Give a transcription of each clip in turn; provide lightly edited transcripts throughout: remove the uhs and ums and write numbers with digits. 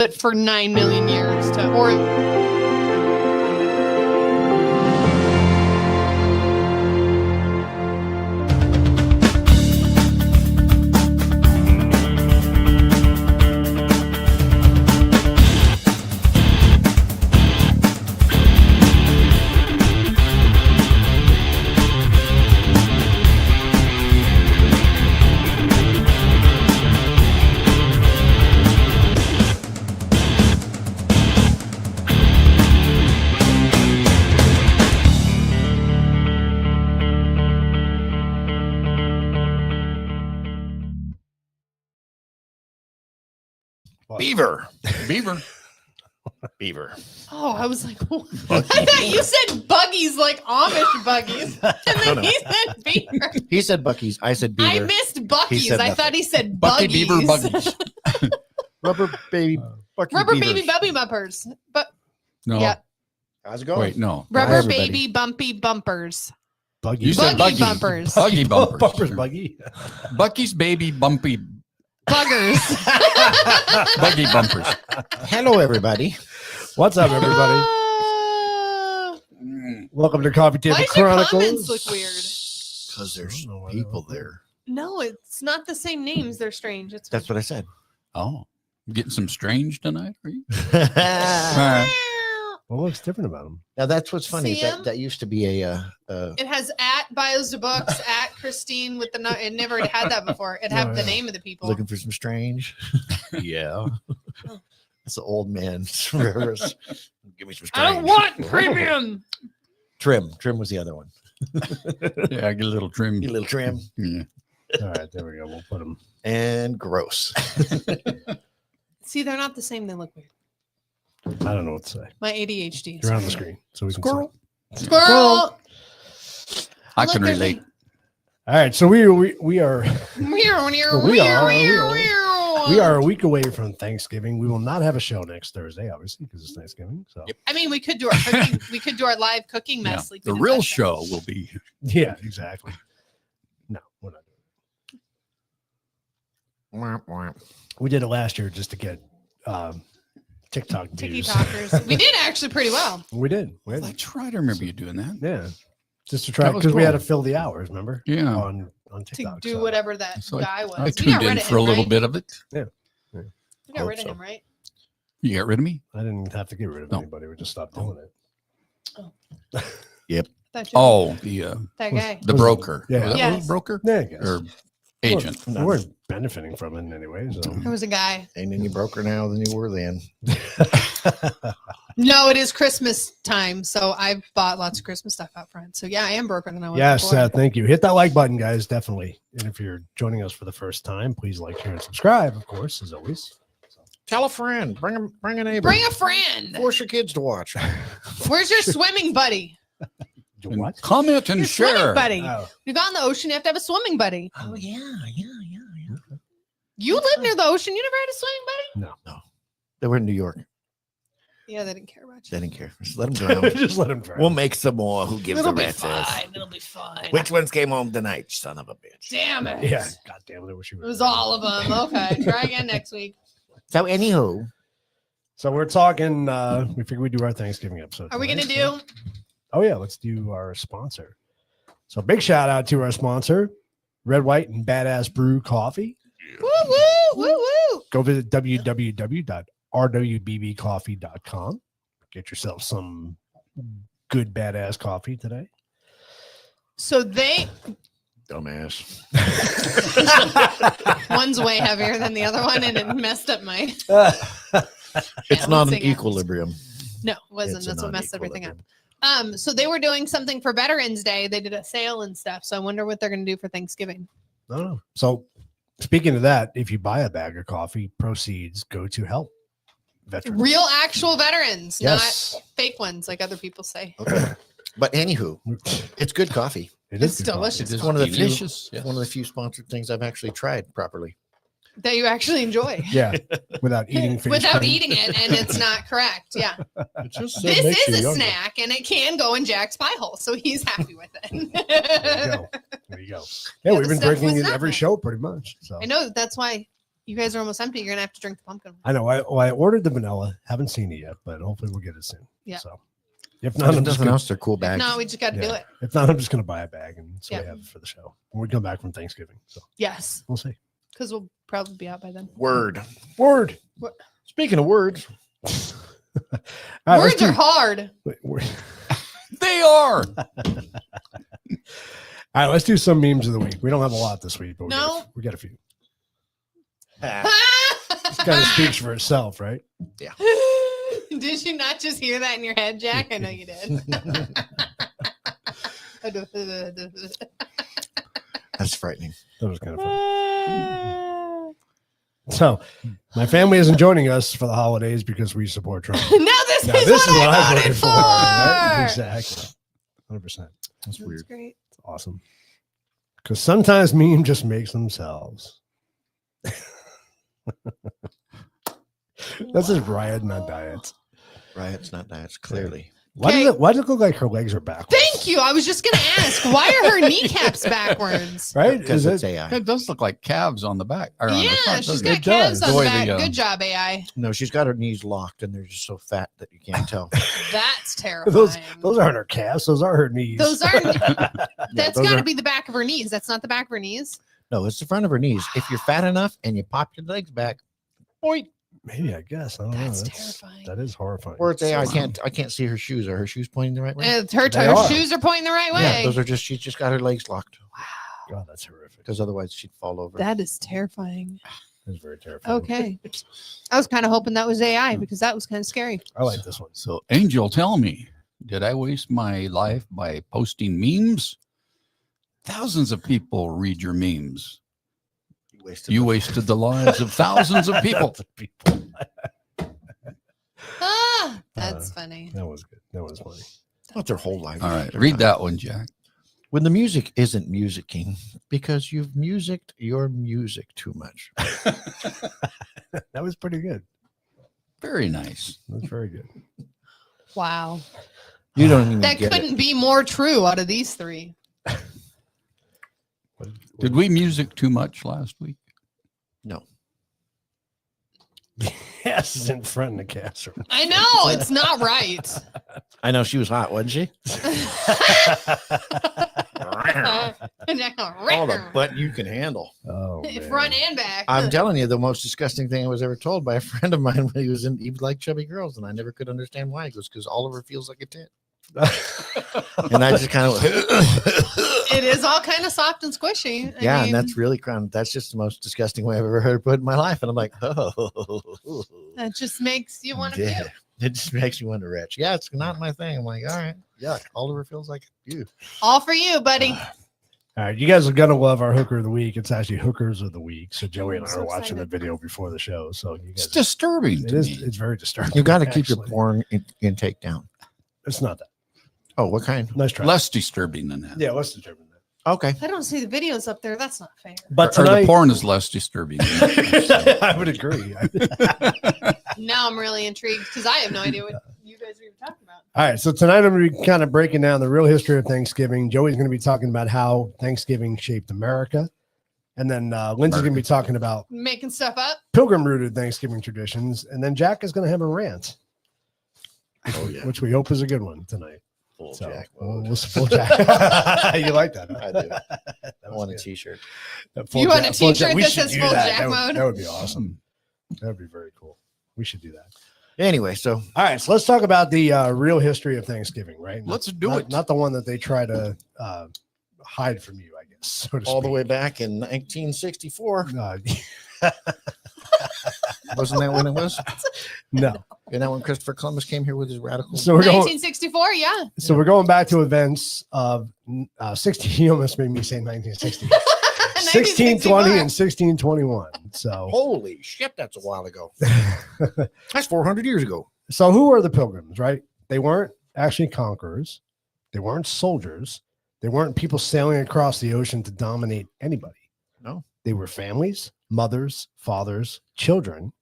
But for 9 million years to, or Beaver. oh, I was like, what? I thought you said buggies like Amish buggies, and then he said beaver. He said Bucky's. I said Beaver. I missed Bucky's. said I nothing. thought he said Bucky buggies. Beaver buggies. Rubber baby. Bucky Rubber Beavers. baby bumpy bumpers. But No. yeah, How's it going? Wait, no. rubber everybody. baby bumpy bumpers. Buggy. You said Buggy buggy. bumpers. Buggy bumpers. Bumpers, Buggy. Bucky's baby bumpy Buggers. buggy bumpers. Hello, everybody. What's up, everybody? Welcome to Coffee Table Why does your comments Chronicles. look weird? Because there's I don't know why people they're- there. No, it's not the same names. They're strange. It's That's what I said. Oh, you getting some strange tonight? Are you? What looks different about them? Now that's what's funny. See 'em? That used to be a It has at bios to books at Christine with the it never had that before. It had Oh, the yeah. name of the people. looking for some strange. Yeah, it's the old man. Give me some strange. I don't want premium. Trim. Trim was the other one. Yeah, I get a little trim. You little trim Yeah. All right, there we go. We'll put them. and gross. See, they're not the same. They look weird. I don't know what to say. My ADHD. You're on the screen, so we can Squirrel. see. Squirrel. I Look, can there's a- relate. All right, so we are We are a week away from Thanksgiving. We will not have a show next Thursday, obviously, because it's Thanksgiving. So Yep. I mean, we could do our cooking. We could do our live cooking Yeah. mess. Like we The did real last time. show will be yeah, exactly. No, we're not doing Womp, womp. it. We did it last year just to get TikTok Tiki views. talkers. We did actually pretty well. We did. That's right. I remember you doing that. Yeah, just to try That was because we had to cool. fill the hours. Remember? Yeah. On To TikTok. do so- whatever that So guy was. I We tuned got rid in of for a him, little right? bit of it. We got rid of Hope him, right? You got rid of me? I didn't have to get rid of No. anybody. We just stopped doing it. That dude- Oh, that guy. the broker. Yeah. Was that Yes. a broker Yeah, I guess. or agent? We weren't benefiting from it in any way. So There was a guy. Ain't any broker now than you were then. No, it is Christmas time, so I've bought lots of Christmas stuff out front. So yeah, I am broken than I was yes, before. thank you. Hit that like button, guys, definitely. And if you're joining us for the first time, please like, share, and subscribe, of course, as always. Tell a friend. Bring a neighbor. Bring a friend. Force your kids to watch. Where's your swimming buddy? You And what? comment and Your share. swimming buddy. Oh, You go in the ocean, you have to have a swimming buddy. Oh yeah. You live near the ocean. You never had a swimming buddy? They were in New York. Yeah, they didn't care about They you. didn't care. Just let them drown. just let him try. We'll make some more. Who gives It'll a be rat's ass? fine. It'll be fine. Which ones came home tonight, son of a bitch? Damn it. Yeah, God damn it. I wish you It were was there. all of them. Okay, try again next week. So, anywho, So we're talking, we figured we'd do our Thanksgiving episode. Are we going to tonight. do? Oh, yeah, let's do our sponsor. So big shout out to our sponsor, Red, White, and Badass Brew Coffee. Woo, woo, woo, woo. Go visit www.rwbbcoffee.com. Get yourself some good badass coffee today. So they, dumbass. one's way heavier than the other one, and it messed up my. It's Yeah, not let's an sing it. equilibrium. No, it wasn't. It's a That's what messed everything up. non-equilibrium. So they were doing something for Veterans Day. They did a sale and stuff. So I wonder what they're going to do for Thanksgiving. I don't know. So speaking of that, if you buy a bag of coffee, proceeds go to help veterans. Real, actual veterans, Yes. not fake ones like other people say. Okay. But anywho, it's good coffee. It It's is good coffee. delicious. It's one of the few, delicious. Yes. one of the few sponsored things I've actually tried properly. That you actually enjoy. Yeah, without eating face Without cream. eating it, and it's not correct. Yeah. It just This makes you is a younger. snack, and it can go in Jack's pie hole, so he's happy with There you it. go. There you go. Yeah, Yeah, we've the been stuff drinking was it every nutmeg. show pretty much. So I know that's why You guys are almost empty. You're gonna have to drink the pumpkin. I know. I ordered the vanilla. Haven't seen it yet, but hopefully we'll get it soon. Yeah. So if not, I'm just nothing gonna, else. They're cool bags. No, we just got to do it. if not, I'm just gonna buy a bag and so Yeah. we have it for the show when we come back from Thanksgiving. So Yes, we'll see. because we'll probably be out by then. Word. Word. Speaking of words, All right, let's Words are do- hard. They are. All right, let's do some memes of the week. We don't have a lot this week, but No. we got a few. This kind of speaks for itself, right? Did you not just hear that in your head, Jack? I know you did. that's frightening. That was kind of fun. So, my family isn't joining us for the holidays because we support Trump. Now this Now, is this what I I voted for. right? Exactly. 100%. That's weird. That's great. It's awesome. Because sometimes meme just makes themselves. That's just riot, not diets. Riots, not diets. Clearly. Why Okay. does it look like her legs are backwards? Thank you. I was just gonna ask, why are her kneecaps backwards? Right? Because Is it's it? AI. It does look like calves on the back. Or on the Yeah, front, she's doesn't got it? It calves does. on The the way back. the, Good job, AI. No, she's got her knees locked, and they're just so fat that you can't tell. That's terrifying. Those aren't her calves. Those are her knees. Those aren't. Yeah, That's those got to are- be the back of her knees. That's not the back of her knees. No, it's the front of her knees. If you're fat enough and you pop your legs back, boy, Maybe, I guess. I don't That's know. terrifying. That is horrifying. or it's AI. I can't see her shoes. Are her shoes pointing the right way? Her They are. shoes are pointing the right way. Yeah, those are just. She's just got her legs locked God, that's horrific. because otherwise she'd fall over. That is terrifying. That's very terrifying. Okay. I was kind of hoping that was AI because that was kind of scary. I like this one. So, Angel, tell me, did I waste my life by posting memes? Thousands of people read your memes. You wasted the lives of thousands of people. Ah, that's funny. That was good. That was funny. Not their whole life. All right, read that one, Jack. When the music isn't musicking because you've musicked your music too much. That was pretty good. Very nice. That's very good. Wow. You don't even That get couldn't it. be more true out of these three. Did we music too much last week? No. Yes, it's in front of the casserole. I know. It's not right. I know she was hot, wasn't she? All the butt you can handle. Oh, man. Front and back. I'm telling you, the most disgusting thing I was ever told by a friend of mine when he liked chubby girls, and I never could understand why. He goes, because all of her feels like a tit. And I just kind of It is all kind of soft and squishy. I yeah, mean, and that's really that's just the most disgusting way I've ever heard it put in my life. And I'm like, oh, that just makes you want to yeah. puke. It just makes you want to retch. Yeah, it's not my thing. I'm like, all right, yuck. Oliver feels like you. All for you, buddy. All right, you guys are gonna love our hooker of the week. It's actually hookers of the week. So Joey and I I'm so are watching the excited. video before the show. So you It's guys, disturbing it to is. me. It's very disturbing. You got to keep your actually. porn intake down. It's not that. Oh, what kind? Nice try. Less disturbing than that. Yeah, let's determine that. Okay. I don't see the videos up there. That's not fair. But Or the tonight, porn is less disturbing. than that. I would agree. Now I'm really intrigued because I have no idea what you guys are even talking about. All right, so tonight I'm going to be kind of breaking down the real history of Thanksgiving. Joey's going to be talking about how Thanksgiving shaped America. And then Lindsay's going to be talking about Making stuff up. pilgrim rooted Thanksgiving traditions. And then Jack is going to have a rant, Oh, yeah. which we hope is a good one tonight. Full So Jack we'll mode. full Jack. You like that? Huh? I do. That I was want a good. t-shirt. Full You want a Jack- full t-shirt Jack. We that should says do full that. Jack mode? That would be awesome. That would be very cool. We should do that. Anyway, so All right, so let's talk about the real history of Thanksgiving, right? Let's do Not- it. Not the one that they try to hide from you, I guess. So to all the speak. way back in 1964, Uh, wasn't that when it was? no. And that when Christopher Columbus came here with his radical. So we're going. 1964, yeah. So we're going back to events of 16. You almost made me say 1960. 1620 and 1621. So, Holy shit, that's a while ago. That's 400 years ago. so who are the Pilgrims? Right? They weren't actually conquerors. They weren't soldiers. They weren't people sailing across the ocean to dominate anybody. No. They were families, mothers, fathers, children,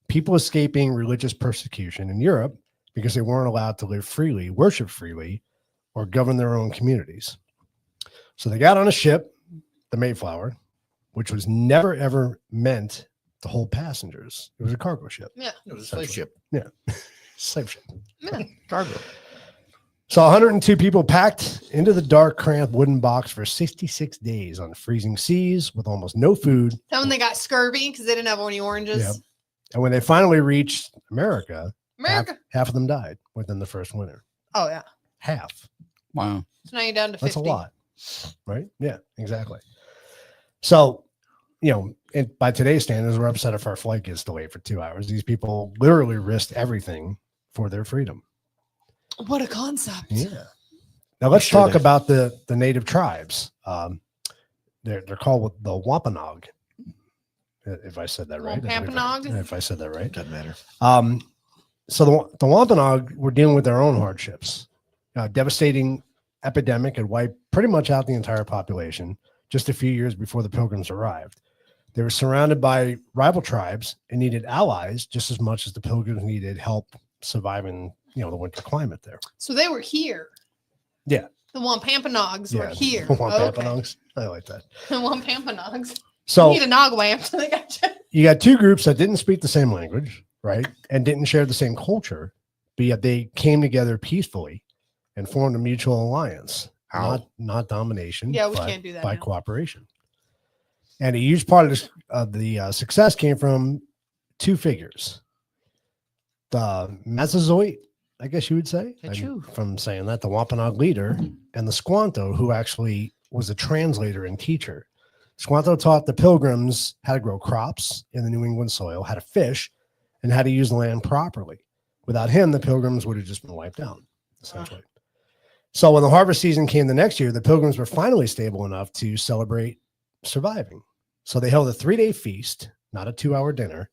people escaping religious persecution in Europe because they weren't allowed to live freely, worship freely, or govern their own communities. So they got on a ship, the Mayflower, which was never ever meant to hold passengers. It was a cargo ship. Yeah. It was a slave ship. Slave ship. Yeah. Cargo. So 102 people packed into the dark, cramped wooden box for 66 days on freezing seas with almost no food. That when they got scurvy because they didn't have any oranges. Yep. And when they finally reached America, America. half of them died within the first winter. Oh yeah. Half. Wow. So now you're down to 50. That's a lot. Right? Yeah, exactly. So, and by today's standards, we're upset if our flight gets delayed for 2 hours. These people literally risked everything for their freedom. What a concept. Yeah. Now let's talk about the native tribes. They're called the Wampanoag. If I said that right. Wampanoag? If I said that right. Doesn't matter. So the Wampanoag were dealing with their own hardships. Devastating epidemic had wiped pretty much out the entire population just a few years before the Pilgrims arrived. They were surrounded by rival tribes and needed allies just as much as the Pilgrims needed help surviving, the winter climate there. So they were here. Yeah. The Wampanoags were here. Wampanoags. I like that. The Wampanoags. So You need a Nogwamp. So they got you. you got two groups that didn't speak the same language, right? And didn't share the same culture, but yet they came together peacefully and formed a mutual alliance. Not domination. Yeah, we but can't do that by now. cooperation. And a huge part of the success came from two figures. The Massasoit, I guess you would say, from saying that, the Wampanoag leader, and the Squanto, who actually was a translator and teacher. Squanto taught the Pilgrims how to grow crops in the New England soil, how to fish, and how to use the land properly. Without him, the Pilgrims would have just been wiped out, essentially. So when the harvest season came the next year, the Pilgrims were finally stable enough to celebrate surviving. So they held a 3-day feast, not a 2-hour dinner,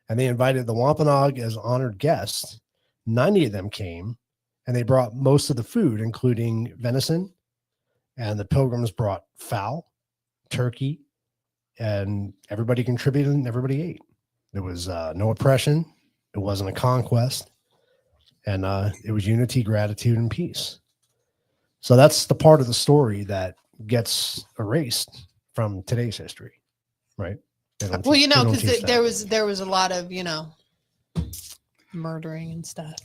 and they invited the Wampanoag as honored guests. 90 of them came, and they brought most of the food, including venison, and the Pilgrims brought fowl, turkey, and everybody contributed and everybody ate. There was no oppression. It wasn't a conquest. And it was unity, gratitude, and peace. So that's the part of the story that gets erased from today's history, right? Well, because there was a lot of, murdering and stuff.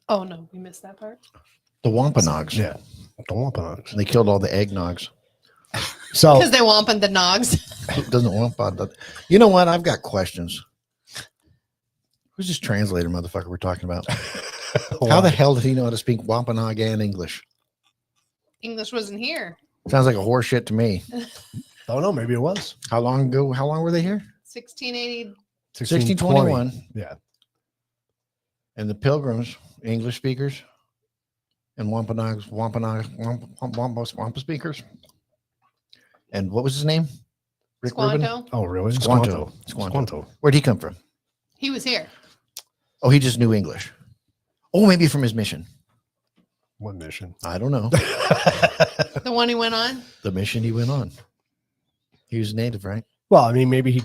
Oh, no, we missed that part. The Wampanoags. Yeah, the Wampanoags. They killed all the eggnogs. So because they wamped the nogs. Doesn't Wampanoag. You know what? I've got questions. Who's this translator motherfucker we're talking about? How the hell did he know how to speak Wampanoag and English? English wasn't here. Sounds like a horse shit to me. don't know, maybe it was How long ago? How long were they here? 1680. 1621. Yeah. And the Pilgrims, English speakers, and Wampa speakers. And what was his name? Rick Rubin? Squanto. Oh, really? Squanto. Where'd he come from? He was here. Oh, he just knew English. Oh, maybe from his mission. What mission? I don't know. The one he went on. The mission he went on. He was native, right? Well, I mean, maybe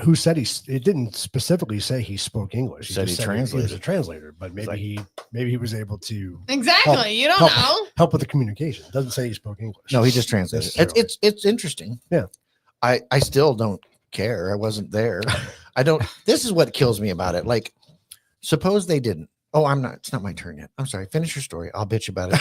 who said it didn't specifically say he spoke English. He said he was translated. a translator, but maybe he was able to Exactly. You don't know. help with the communication. It doesn't say he spoke English. No, he just translated. It's interesting. Yeah. I still don't care. I wasn't there. I don't. This is what kills me about it. Like, suppose they didn't. Oh, I'm not. It's not my turn yet. I'm sorry. Finish your story. I'll bitch about it.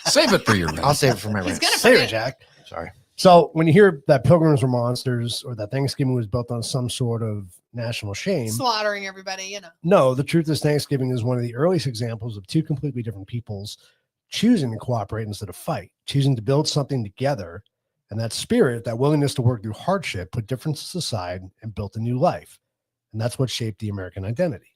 Save it for your rant. I'll save it for my rant. Say it, Jack. Sorry. So when you hear that Pilgrims were monsters or that Thanksgiving was built on some sort of national shame, Slaughtering everybody, No, the truth is Thanksgiving is one of the earliest examples of two completely different peoples choosing to cooperate instead of fight, choosing to build something together. And that spirit, that willingness to work through hardship, put differences aside and built a new life. And that's what shaped the American identity.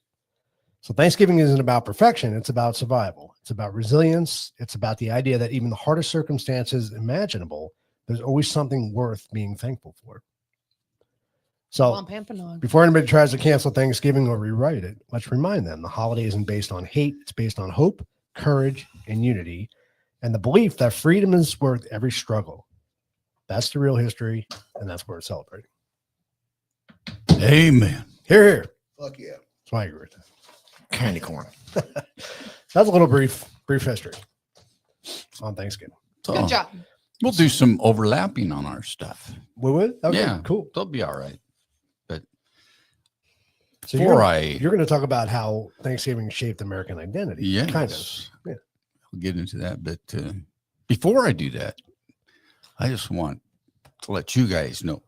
So Thanksgiving isn't about perfection. It's about survival. It's about resilience. It's about the idea that even the hardest circumstances imaginable, there's always something worth being thankful for. So before anybody tries to cancel Thanksgiving or rewrite it, let's remind them the holiday isn't based on hate. It's based on hope, courage, and unity, and the belief that freedom is worth every struggle. That's the real history, and that's worth celebrating. Amen. Hear, hear. Fuck yeah. That's why I agree with that. Candy corn. That's a little brief history on Thanksgiving. Good job. We'll do some overlapping on our stuff. We would? Okay, Yeah. cool. They'll be all right. But So you're going to talk about how Thanksgiving shaped American identity. Yes. Kind of. Yeah. We'll get into that. But before I do that, I just want to let you guys know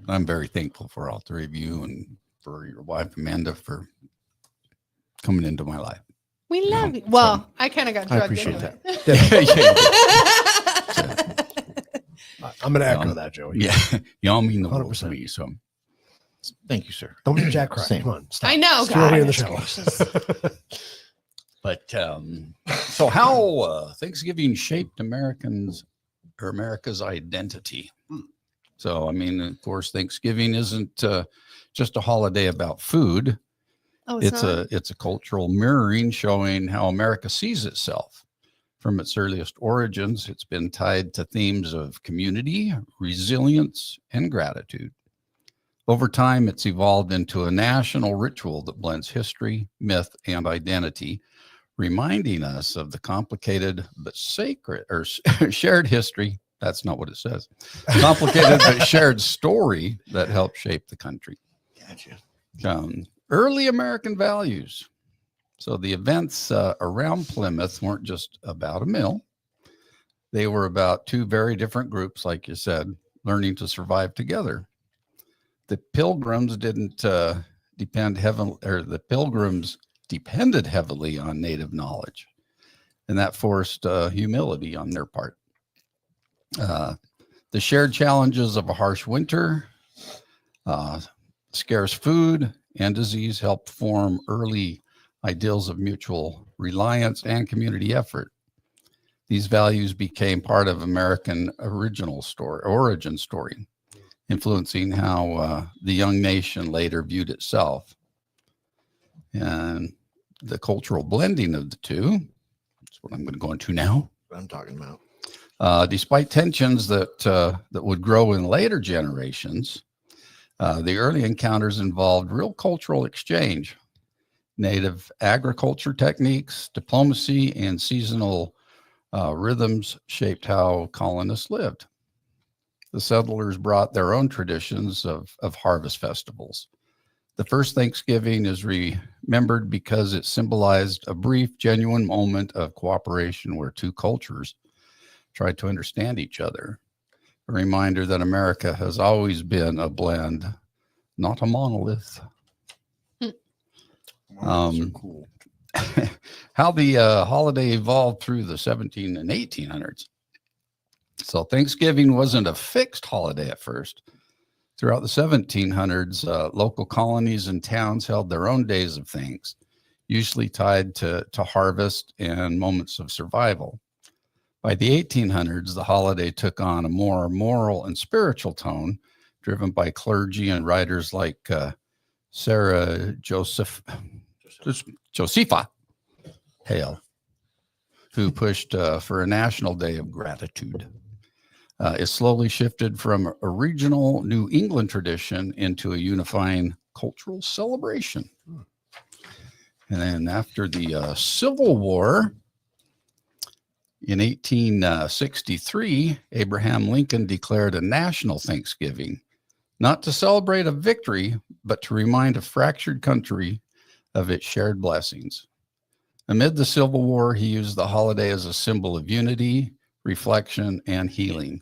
I'm very thankful for all three of you and for your wife, Amanda, for coming into my life. We love you. Well, I kind of got drugged appreciate into it. I'm going to echo that, Joey. Yeah. Y'all mean the world 100%. to me. So Thank you, sir. Don't be Jack cry. Same. Come on. Stop. I know, It's too early in the God. show. But so how Thanksgiving shaped America's identity. So, I mean, of course, Thanksgiving isn't just a holiday about food. Oh, It's a cultural mirroring showing how America sees itself. From its earliest origins, it's been tied to themes of community, resilience, and gratitude. Over time, it's evolved into a national ritual that blends history, myth, and identity, reminding us of the complicated but sacred or shared history. That's not what it says. Complicated but shared story that helped shape the country. Gotcha. Early American values. So the events around Plymouth weren't just about a meal. They were about two very different groups, like you said, learning to survive together. The Pilgrims depended heavily on native knowledge, and that forced humility on their part. The shared challenges of a harsh winter, scarce food, and disease helped form early ideals of mutual reliance and community effort. These values became part of American origin story, influencing how the young nation later viewed itself. And the cultural blending of the two, that's what I'm going to go into now. What I'm talking about. Despite tensions that would grow in later generations, the early encounters involved real cultural exchange. Native agriculture techniques, diplomacy, and seasonal rhythms shaped how colonists lived. The settlers brought their own traditions of harvest festivals. The first Thanksgiving is remembered because it symbolized a brief, genuine moment of cooperation where two cultures tried to understand each other. A reminder that America has always been a blend, not a monolith. So cool. How the holiday evolved through the 17 and 1800s. So Thanksgiving wasn't a fixed holiday at first. Throughout the 1700s, local colonies and towns held their own days of things, usually tied to harvest and moments of survival. By the 1800s, the holiday took on a more moral and spiritual tone, driven by clergy and writers like Sarah Josepha Hale, who pushed for a national day of gratitude. It slowly shifted from a regional New England tradition into a unifying cultural celebration. And then after the Civil War in 1863, Abraham Lincoln declared a national Thanksgiving, not to celebrate a victory, but to remind a fractured country of its shared blessings. Amid the Civil War, he used the holiday as a symbol of unity, reflection, and healing.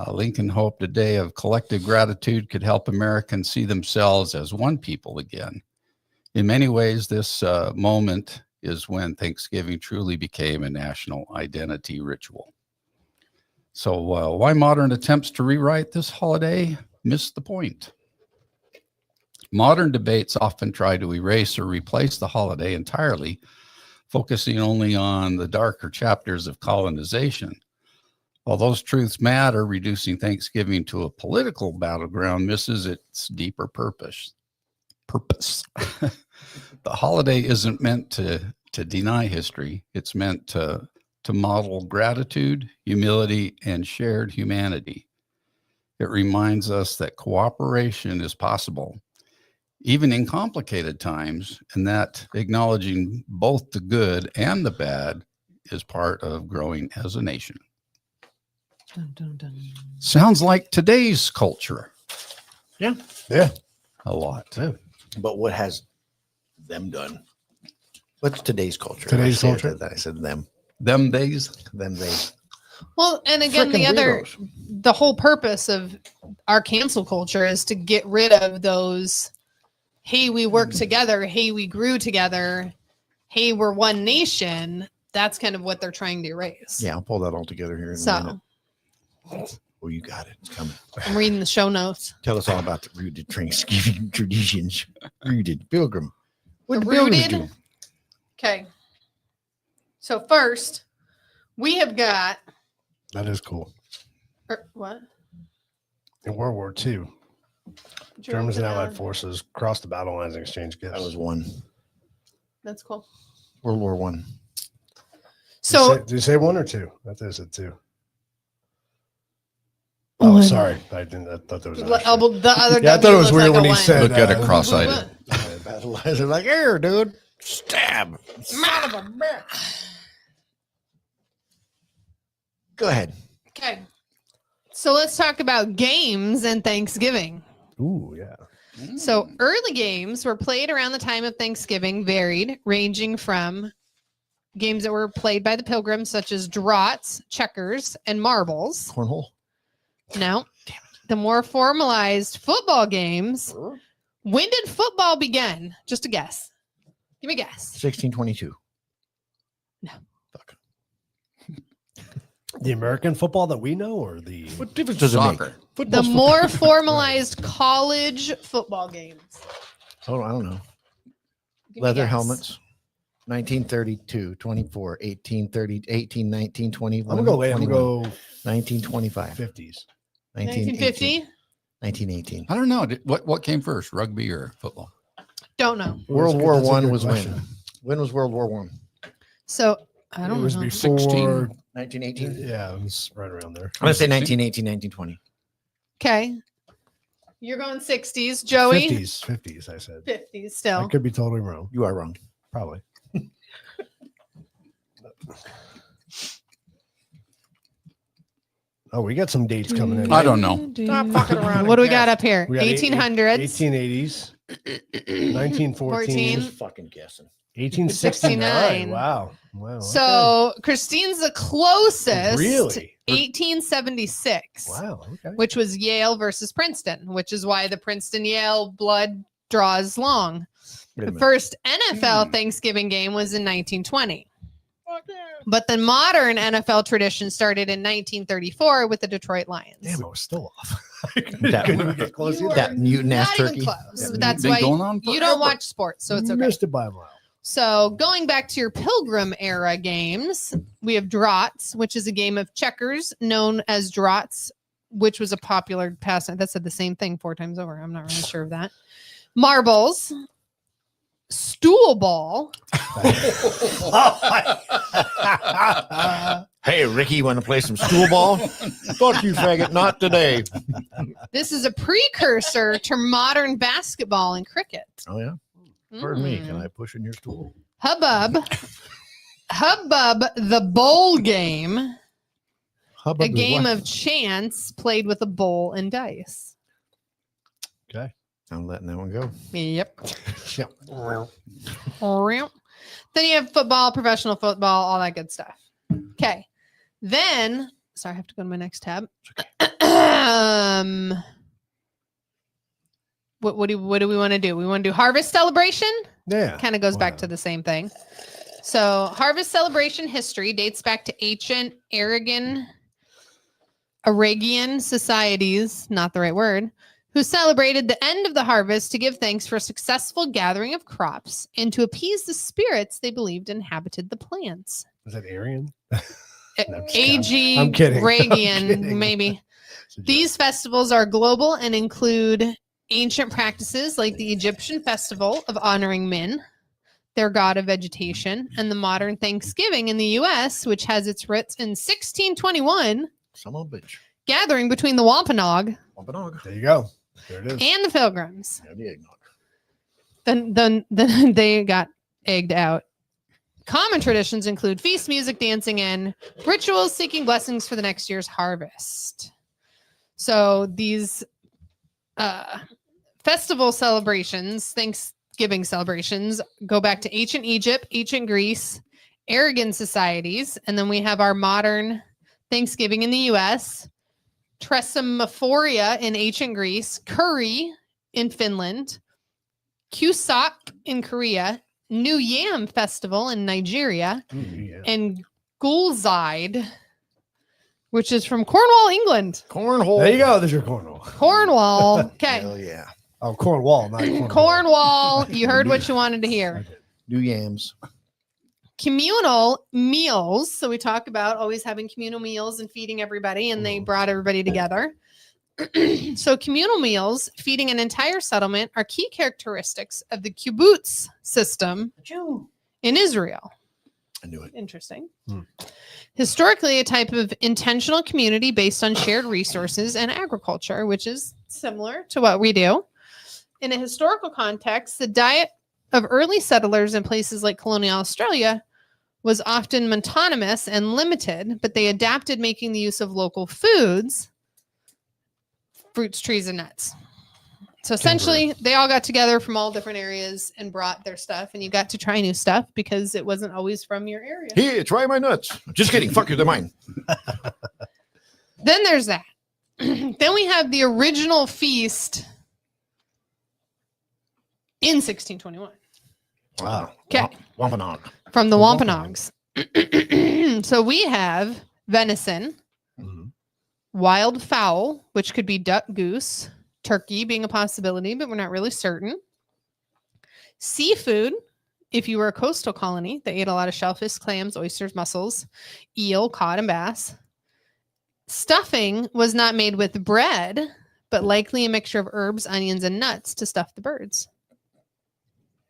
Lincoln hoped a day of collective gratitude could help Americans see themselves as one people again. In many ways, this moment is when Thanksgiving truly became a national identity ritual. So why modern attempts to rewrite this holiday miss the point? Modern debates often try to erase or replace the holiday entirely, focusing only on the darker chapters of colonization. While those truths matter, reducing Thanksgiving to a political battleground misses its deeper purpose. The holiday isn't meant to deny history. It's meant to model gratitude, humility, and shared humanity. It reminds us that cooperation is possible, even in complicated times, and that acknowledging both the good and the bad is part of growing as a nation. Dun, dun, dun. Sounds like today's culture. Yeah. Yeah. A lot. Yeah. But what has them done? What's today's culture? Today's I said culture? that. I said them. Them days. Them they. Well, and again, the whole purpose of our cancel culture is to get rid of those, hey, we work together, hey, we grew together, hey, we're one nation. That's kind of what they're trying to erase. Yeah, I'll pull that all together here in a So minute. Oh, you got it. It's coming. I'm reading the show notes. Tell us all about the rooted Thanksgiving traditions. Rooted Pilgrim. What The the Pilgrims rooted- do? Okay. So first, we have got That is cool. what? In World War II, Germans and Allied forces crossed the battle lines and exchanged gifts. That was one. That's cool. World War One. So did you say one or two? I thought I said two. Oh, One. sorry. I didn't. I thought there was an the extra. other Yeah, I thought it was W weird like when a he one. said. Look at it cross-eyed. Battle lines are like, here, dude. Stab. Son of a bitch. Go ahead. Okay. So let's talk about games and Thanksgiving. Ooh, yeah. So early games were played around the time of Thanksgiving, varied, ranging from games that were played by the Pilgrims, such as draughts, checkers, and marbles. Cornhole. No. The more formalized football games. When did football begin? Just a guess. Give me a guess. 1622. No. Fuck. The American football that we know, or the What difference does it Soccer. make? The Football's more formalized college football games. Oh, I don't know. Give me a Leather guess. helmets. 1932, 24, 1830, 18, 19, 21. I'm gonna go late. I'm 21, gonna go 1925. 50s. 1950? 1918. I don't know. What came first, rugby or football? Don't know. World War That's a One good was question. when? When was World War One? So I don't It was know. before 16. 1918. Yeah, it was right around there. I'm gonna say 16? 1918, 1920. Okay. You're going 60s, Joey. 50s. I said. 50s I still. could be totally wrong. You are wrong. Probably. Oh, we got some dates coming in. I don't know. Stop fucking around. What do we got up here? We got 1800s. 1880s, 1914, 14. Just fucking guessing. 1869. 69. Wow. Okay. So Christine's the closest. Really? 1876. Wow. Okay. Which was Yale versus Princeton, which is why the Princeton Yale blood draws long. Wait a The minute. first NFL Thanksgiving game was in 1920. But the modern NFL tradition started in 1934 with the Detroit Lions. Damn, I was still off. That- Couldn't even get close You either. that mutant ass Not even turkey. close. Yeah, That's been why going on you forever. don't watch sports, so it's okay. Missed it by a mile. So going back to your Pilgrim era games, we have draughts, which is a game of checkers known as draughts, which was a popular pastime. That said the same thing 4 times over. I'm not really sure of that. Marbles, stool ball. Hey, Ricky, you want to play some stool ball? Fuck you, faggot. Not today. This is a precursor to modern basketball and cricket. Oh, yeah. Pardon me. Can Mm. I push in your stool? Hubbub, the bowl game, Hubbub a is game what? of chance played with a bowl and dice. Okay. I'm letting that one go. Yep. Yep. Then you have football, professional football, all that good stuff. Okay. Then, sorry, I have to go to my next tab. What do we want to do? We want to do harvest celebration. Yeah. Kind of goes back Wow. to the same thing. So, harvest celebration history dates back to ancient Aragon societies, not the right word, who celebrated the end of the harvest to give thanks for a successful gathering of crops and to appease the spirits they believed inhabited the plants. Was that Aryan? No, I'm just A.G. I'm kidding. I'm Reagan, kidding. maybe. It's a joke. These festivals are global and include ancient practices like the Egyptian festival of honoring Min, their god of vegetation, and the modern Thanksgiving in the U.S., which has its roots in 1621, Some old bitch. gathering between the Wampanoag Wampanoag. There you go. There it is. and the Pilgrims. Yeah, the eggnog. Then they got egged out. Common traditions include feast music, dancing, and rituals seeking blessings for the next year's harvest. So these Festival celebrations, Thanksgiving celebrations, go back to ancient Egypt, ancient Greece, Aragon societies, and then we have our modern Thanksgiving in the U.S., Tresomaphoria in ancient Greece, Curry in Finland, Cusack in Korea, New Yam Festival in Nigeria, and Gulside, which is from Cornwall, England. Cornhole. There you go. There's your Cornwall. Cornwall. Okay. Hell yeah. Oh, Cornwall, not Cornwall. Cornwall. You heard what you wanted to hear. New yams. Communal meals. So we talk about always having communal meals and feeding everybody, and they brought everybody together. So communal meals, feeding an entire settlement, are key characteristics of the kibbutz system in Israel. I knew it. Interesting. Historically, a type of intentional community based on shared resources and agriculture, which is similar to what we do. In a historical context, the diet of early settlers in places like colonial Australia was often monotonous and limited, but they adapted, making the use of local foods, fruits, trees, and nuts. So essentially, they all got together from all different areas and brought their stuff, and you got to try new stuff because it wasn't always from your area. Here, try my nuts. Just kidding. Fuck you. They're mine. Then there's that. Then we have the original feast in 1621 Wow. Okay. Wampanoag. from the Wampanoags. So we have venison, wild fowl, which could be duck, goose, turkey being a possibility, but we're not really certain. Seafood, if you were a coastal colony, they ate a lot of shellfish, clams, oysters, mussels, eel, cod, and bass. Stuffing was not made with bread, but likely a mixture of herbs, onions, and nuts to stuff the birds.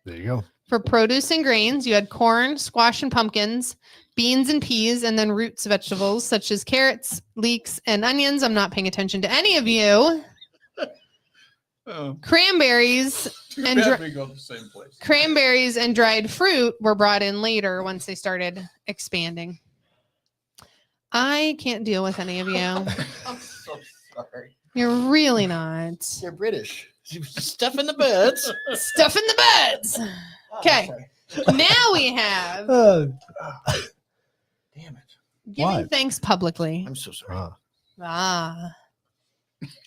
There you go. For produce and grains, you had corn, squash, and pumpkins, beans and peas, and then roots vegetables such as carrots, leeks, and onions. I'm not paying attention to any of you. Cranberries and we go to the same place. cranberries and dried fruit were brought in later once they started expanding. I can't deal with any of you. I'm so sorry. You're really not. They're British. Stuff in the beds. Stuff in the beds. Okay. Now we have Damn it. giving Why? thanks publicly. I'm so sorry. Ah,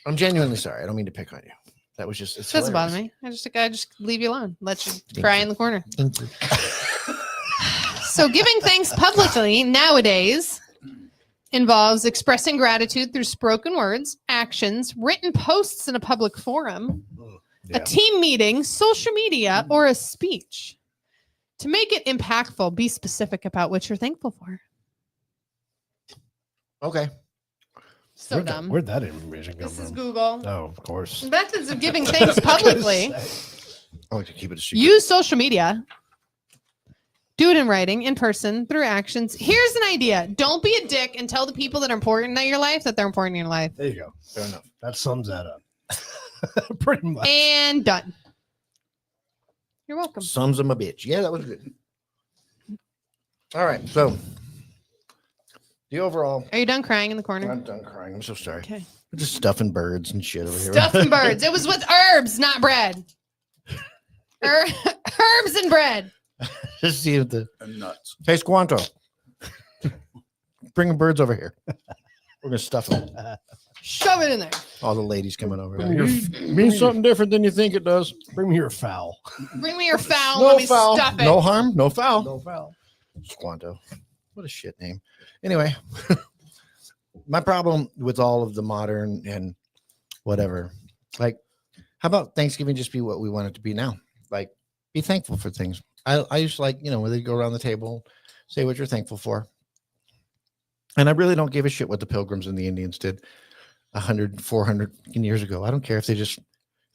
I'm genuinely sorry. I don't mean to pick on you. That was just. it doesn't bother me. I just leave you alone. Let you Thank cry you. in the corner. Thank you. So giving thanks publicly nowadays involves expressing gratitude through spoken words, actions, written posts in a public forum, a team meeting, social media, or a speech. To make it impactful, be specific about what you're thankful for. Okay. So dumb. Where'd that information come This is from? Google. Oh, of course. Methods of giving thanks publicly. I like to keep it a secret. Use social media. Do it in writing, in person, through actions. Here's an idea. Don't be a dick and tell the people that are important in your life that they're important in your life. There you go. Fair enough. That sums that up. Pretty much. And done. You're welcome. Sums of a bitch. Yeah, that was good. All right. So the overall. Are you done crying in the corner? I'm done crying. I'm so sorry. Okay. We're just stuffing birds and shit over here. Stuffing birds. It was with herbs, not bread. Herbs and bread. Just see if the. And nuts. Hey, Squanto. Bring the birds over here. We're going to stuff them. Shove it in there. All the ladies coming over. Bring me Means something different than you think it does. Bring me your foul. Bring me your fowl. No Let me foul. stuff it. No harm. No foul. No foul. Squanto. What a shit name. Anyway, my problem with all of the modern and whatever, like, how about Thanksgiving just be what we want it to be now? Like, be thankful for things. I used to like, when they go around the table, say what you're thankful for. And I really don't give a shit what the Pilgrims and the Indians did 100, 400 years ago. I don't care if they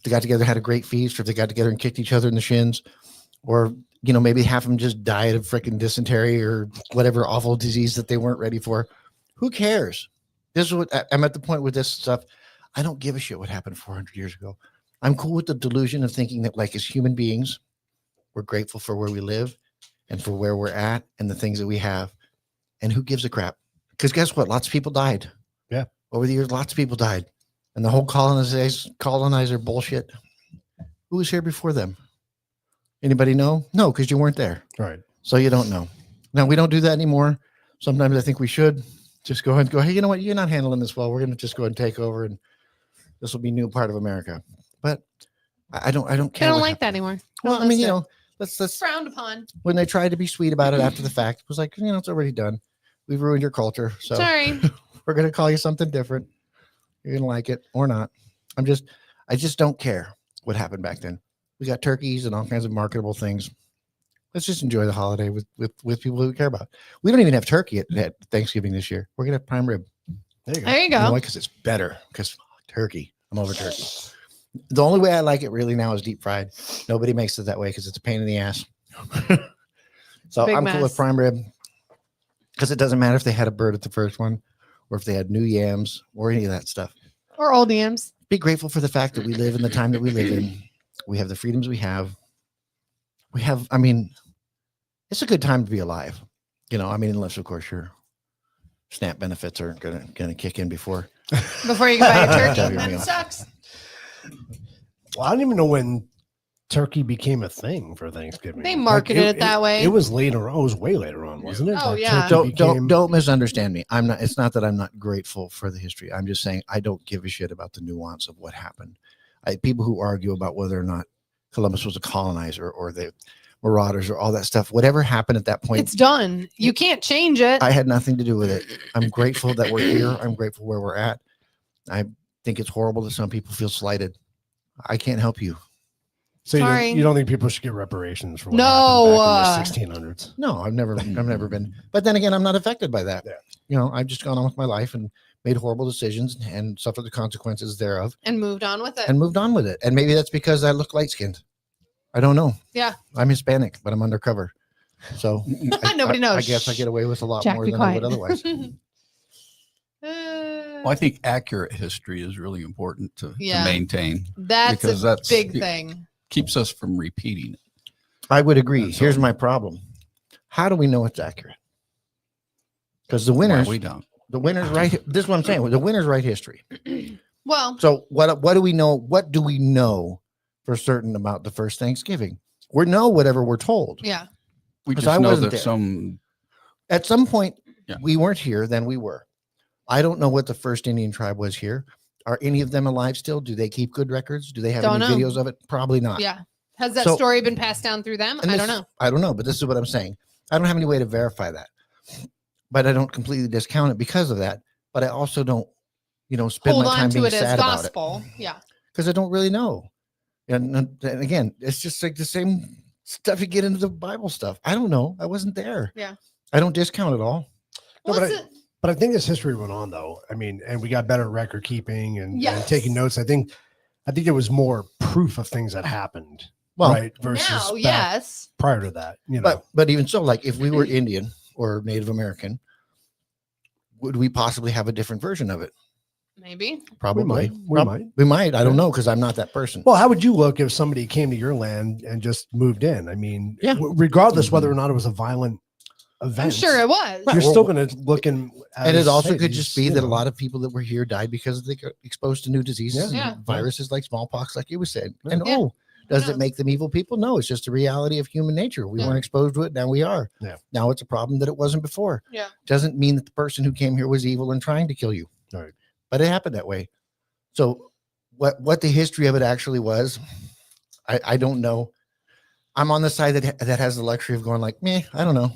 got together, had a great feast, or if they got together and kicked each other in the shins, or, maybe half of them just died of freaking dysentery or whatever awful disease that they weren't ready for. Who cares? This is what I'm at the point with this stuff. I don't give a shit what happened 400 years ago. I'm cool with the delusion of thinking that, like, as human beings, we're grateful for where we live and for where we're at and the things that we have. And who gives a crap? Because guess what? Lots of people died. Yeah. Over the years, lots of people died. And the whole colonizer bullshit, Who was here before them? Anybody know? No, because you weren't there. Right. So you don't know. Now, we don't do that anymore. Sometimes I think we should just go ahead and go, hey, you know what? You're not handling this well. We're going to just go ahead and take over, and this will be a new part of America. But I don't care. I don't like that anymore. Well, I mean, you know, let's frowned upon. when they tried to be sweet about it after the fact, it was like, you know, it's already done. We've ruined your culture. So Sorry. we're going to call you something different. You're going to like it or not. I just don't care what happened back then. We got turkeys and all kinds of marketable things. Let's just enjoy the holiday with people who we care about. We don't even have turkey at Thanksgiving this year. We're going to have prime rib. There you go. There you You know go. why? Because it's better. Because turkey. I'm over turkey. The only way I like it really now is deep fried. Nobody makes it that way because it's a pain in the ass. So Big I'm cool with mess. prime rib because it doesn't matter if they had a bird at the first one or if they had new yams or any of that stuff. Or old yams. Be grateful for the fact that we live in the time that we live in. We have the freedoms we have. I mean, it's a good time to be alive. You know, I mean, unless of course your SNAP benefits are gonna kick in before. Before you can buy a turkey. Yeah. That sucks. Well, I don't even know when turkey became a thing for Thanksgiving. They marketed it that way. It was later on. It was way later on, wasn't it? Oh, That yeah. turkey Don't misunderstand me. I'm not. It's not that I'm not grateful for the history. I'm just saying I don't give a shit about the nuance of what happened. People who argue about whether or not Columbus was a colonizer or the marauders or all that stuff, whatever happened at that point, It's done. You can't change it. I had nothing to do with it. I'm grateful that we're here. I'm grateful where we're at. I think it's horrible that some people feel slighted. I can't help you. So Sorry. you don't think people should get reparations for what No, happened back in the 1600s? No, I've never been. But then again, I'm not affected by that. Yeah. You know, I've just gone on with my life and made horrible decisions and suffered the consequences thereof And moved on with it. and moved on with it. And maybe that's because I look light skinned. I don't know. Yeah. I'm Hispanic, but I'm undercover. So Nobody knows. I guess I get away with a lot Jack, more be than I would quiet. otherwise. Well, I think accurate history is really important to Yeah. maintain. That's because a that's- big it- thing. Keeps us from repeating it. I would agree. That's Here's all. my problem. How do we know it's accurate? Because the Why winners, we don't. the winners write. This is what I'm saying. The winners write history. Well, So what do we know? What do we know for certain about the first Thanksgiving? We know whatever we're told. yeah. We 'Cause just I know wasn't that there. some At some point, Yeah. we weren't here. Then we were. I don't know what the first Indian tribe was here. Are any of them alive still? Do they keep good records? Do they have Don't any know. videos of it? Probably not. Yeah. Has that So- story been passed down through them? And I this- don't know. I don't know, but this is what I'm saying. I don't have any way to verify that, but I don't completely discount it because of that. But I also don't, spend Hold my time on to being it as sad about it gospel. Yeah. because I don't really know. And again, it's just like the same stuff you get into the Bible stuff. I don't know. I wasn't there. Yeah. I don't discount it all. No, Well, but it's a- But I think as history went on, though, I mean, and we got better record keeping and Yes. taking notes. I think there was more proof of things that happened, Well, right? Versus now, back yes. prior to that, you know. but even so, like if we were Indian or Native American, would we possibly have a different version of it? Maybe. Probably. We might. We might. I don't know because I'm not that person. Well, how would you look if somebody came to your land and just moved in? I mean, Yeah. Regardless whether or not it was a violent event, I'm sure it was. Right. you're Well, still going to look in. And it also could just be that a lot of people that were here died because they got exposed to new diseases, Yeah. and viruses like smallpox, like you was saying. Yeah. And Yeah. does knows? it make them evil people? No, it's just a reality of human nature. We Yeah. weren't exposed to it. Now we are. Yeah. Now it's a problem that it wasn't before. Yeah. Doesn't mean that the person who came here was evil and trying to kill you. Right. But it happened that way. So what the history of it actually was, I don't know. I'm on the side that has the luxury of going like, meh, I don't know.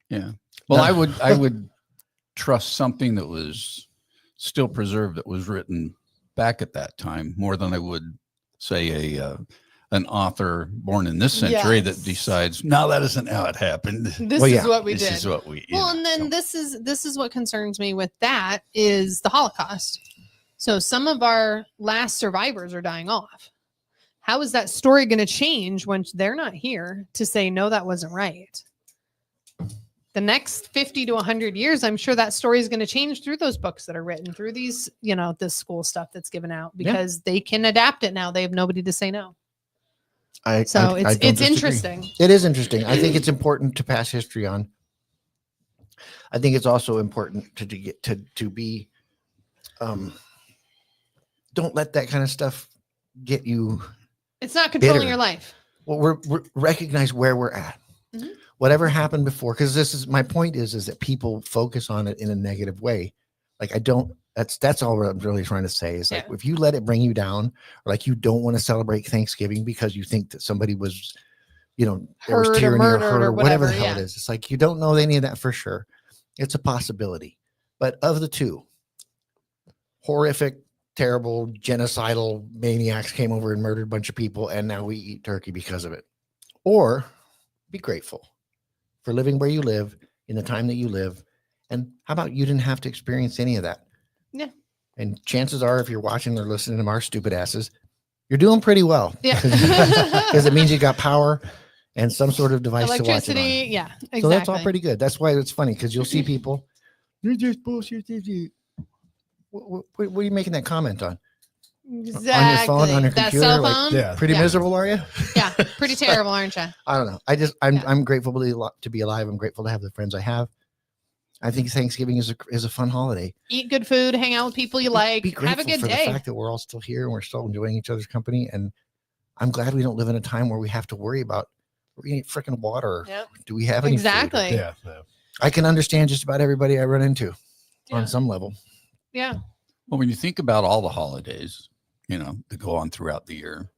Yeah. Well, No. I would trust something that was still preserved that was written back at that time more than I would say an author born in this century Yes. that decides, no, that isn't how it happened. This Well, is yeah, what we This did. is what we. Well, and then this is what concerns me with that is the Holocaust. So some of our last survivors are dying off. How is that story going to change when they're not here to say no, that wasn't right? The next 50 to 100 years, I'm sure that story is going to change through those books that are written, through these, this school stuff that's given out, because they can adapt it now. They have nobody to say no. So I don't it's disagree. interesting. It is interesting. I think it's important to pass history on. I think it's also important to get to be don't let that kind of stuff get you It's not controlling bitter. your life. Well, we're recognize where we're at. Mhm. Whatever happened before, because this is my point is that people focus on it in a negative way. Like I don't. That's all I'm really trying to say is like if you let it bring you down, or like you don't want to celebrate Thanksgiving because you think that somebody was, there was Hurt or tyranny or murdered hurt or or whatever the whatever, hell it is. It's like you don't know any of that for sure. It's a possibility, but of the two, horrific, terrible, genocidal maniacs came over and murdered a bunch of people, and now we eat turkey because of it. Or be grateful for living where you live in the time that you live. And how about you didn't have to experience any of that? Yeah. And chances are, if you're watching or listening to our stupid asses, you're doing pretty well. Yeah. Because it means you got power and some sort of device to watch it Electricity. on. Yeah. Exactly. So that's all pretty good. That's why it's funny, because you'll see people, you're just bullshit. What are you making that comment on? Exactly. On your phone, on your that computer? cell Like, phone. yeah. pretty Yeah. miserable, are you? Yeah. Pretty terrible, aren't you? I don't know. I'm grateful to be alive. I'm grateful to have the friends I have. I think Thanksgiving is a fun holiday. Eat good food, hang out with people you like, Be have a grateful good for day. the fact that we're all still here and we're still enjoying each other's company. And I'm glad we don't live in a time where we have to worry about we freaking water. Yep. Do we have any food? Exactly. Yeah. I can understand just about everybody I run into Yeah. on some level. Yeah. Well, when you think about all the holidays, that go on throughout the year,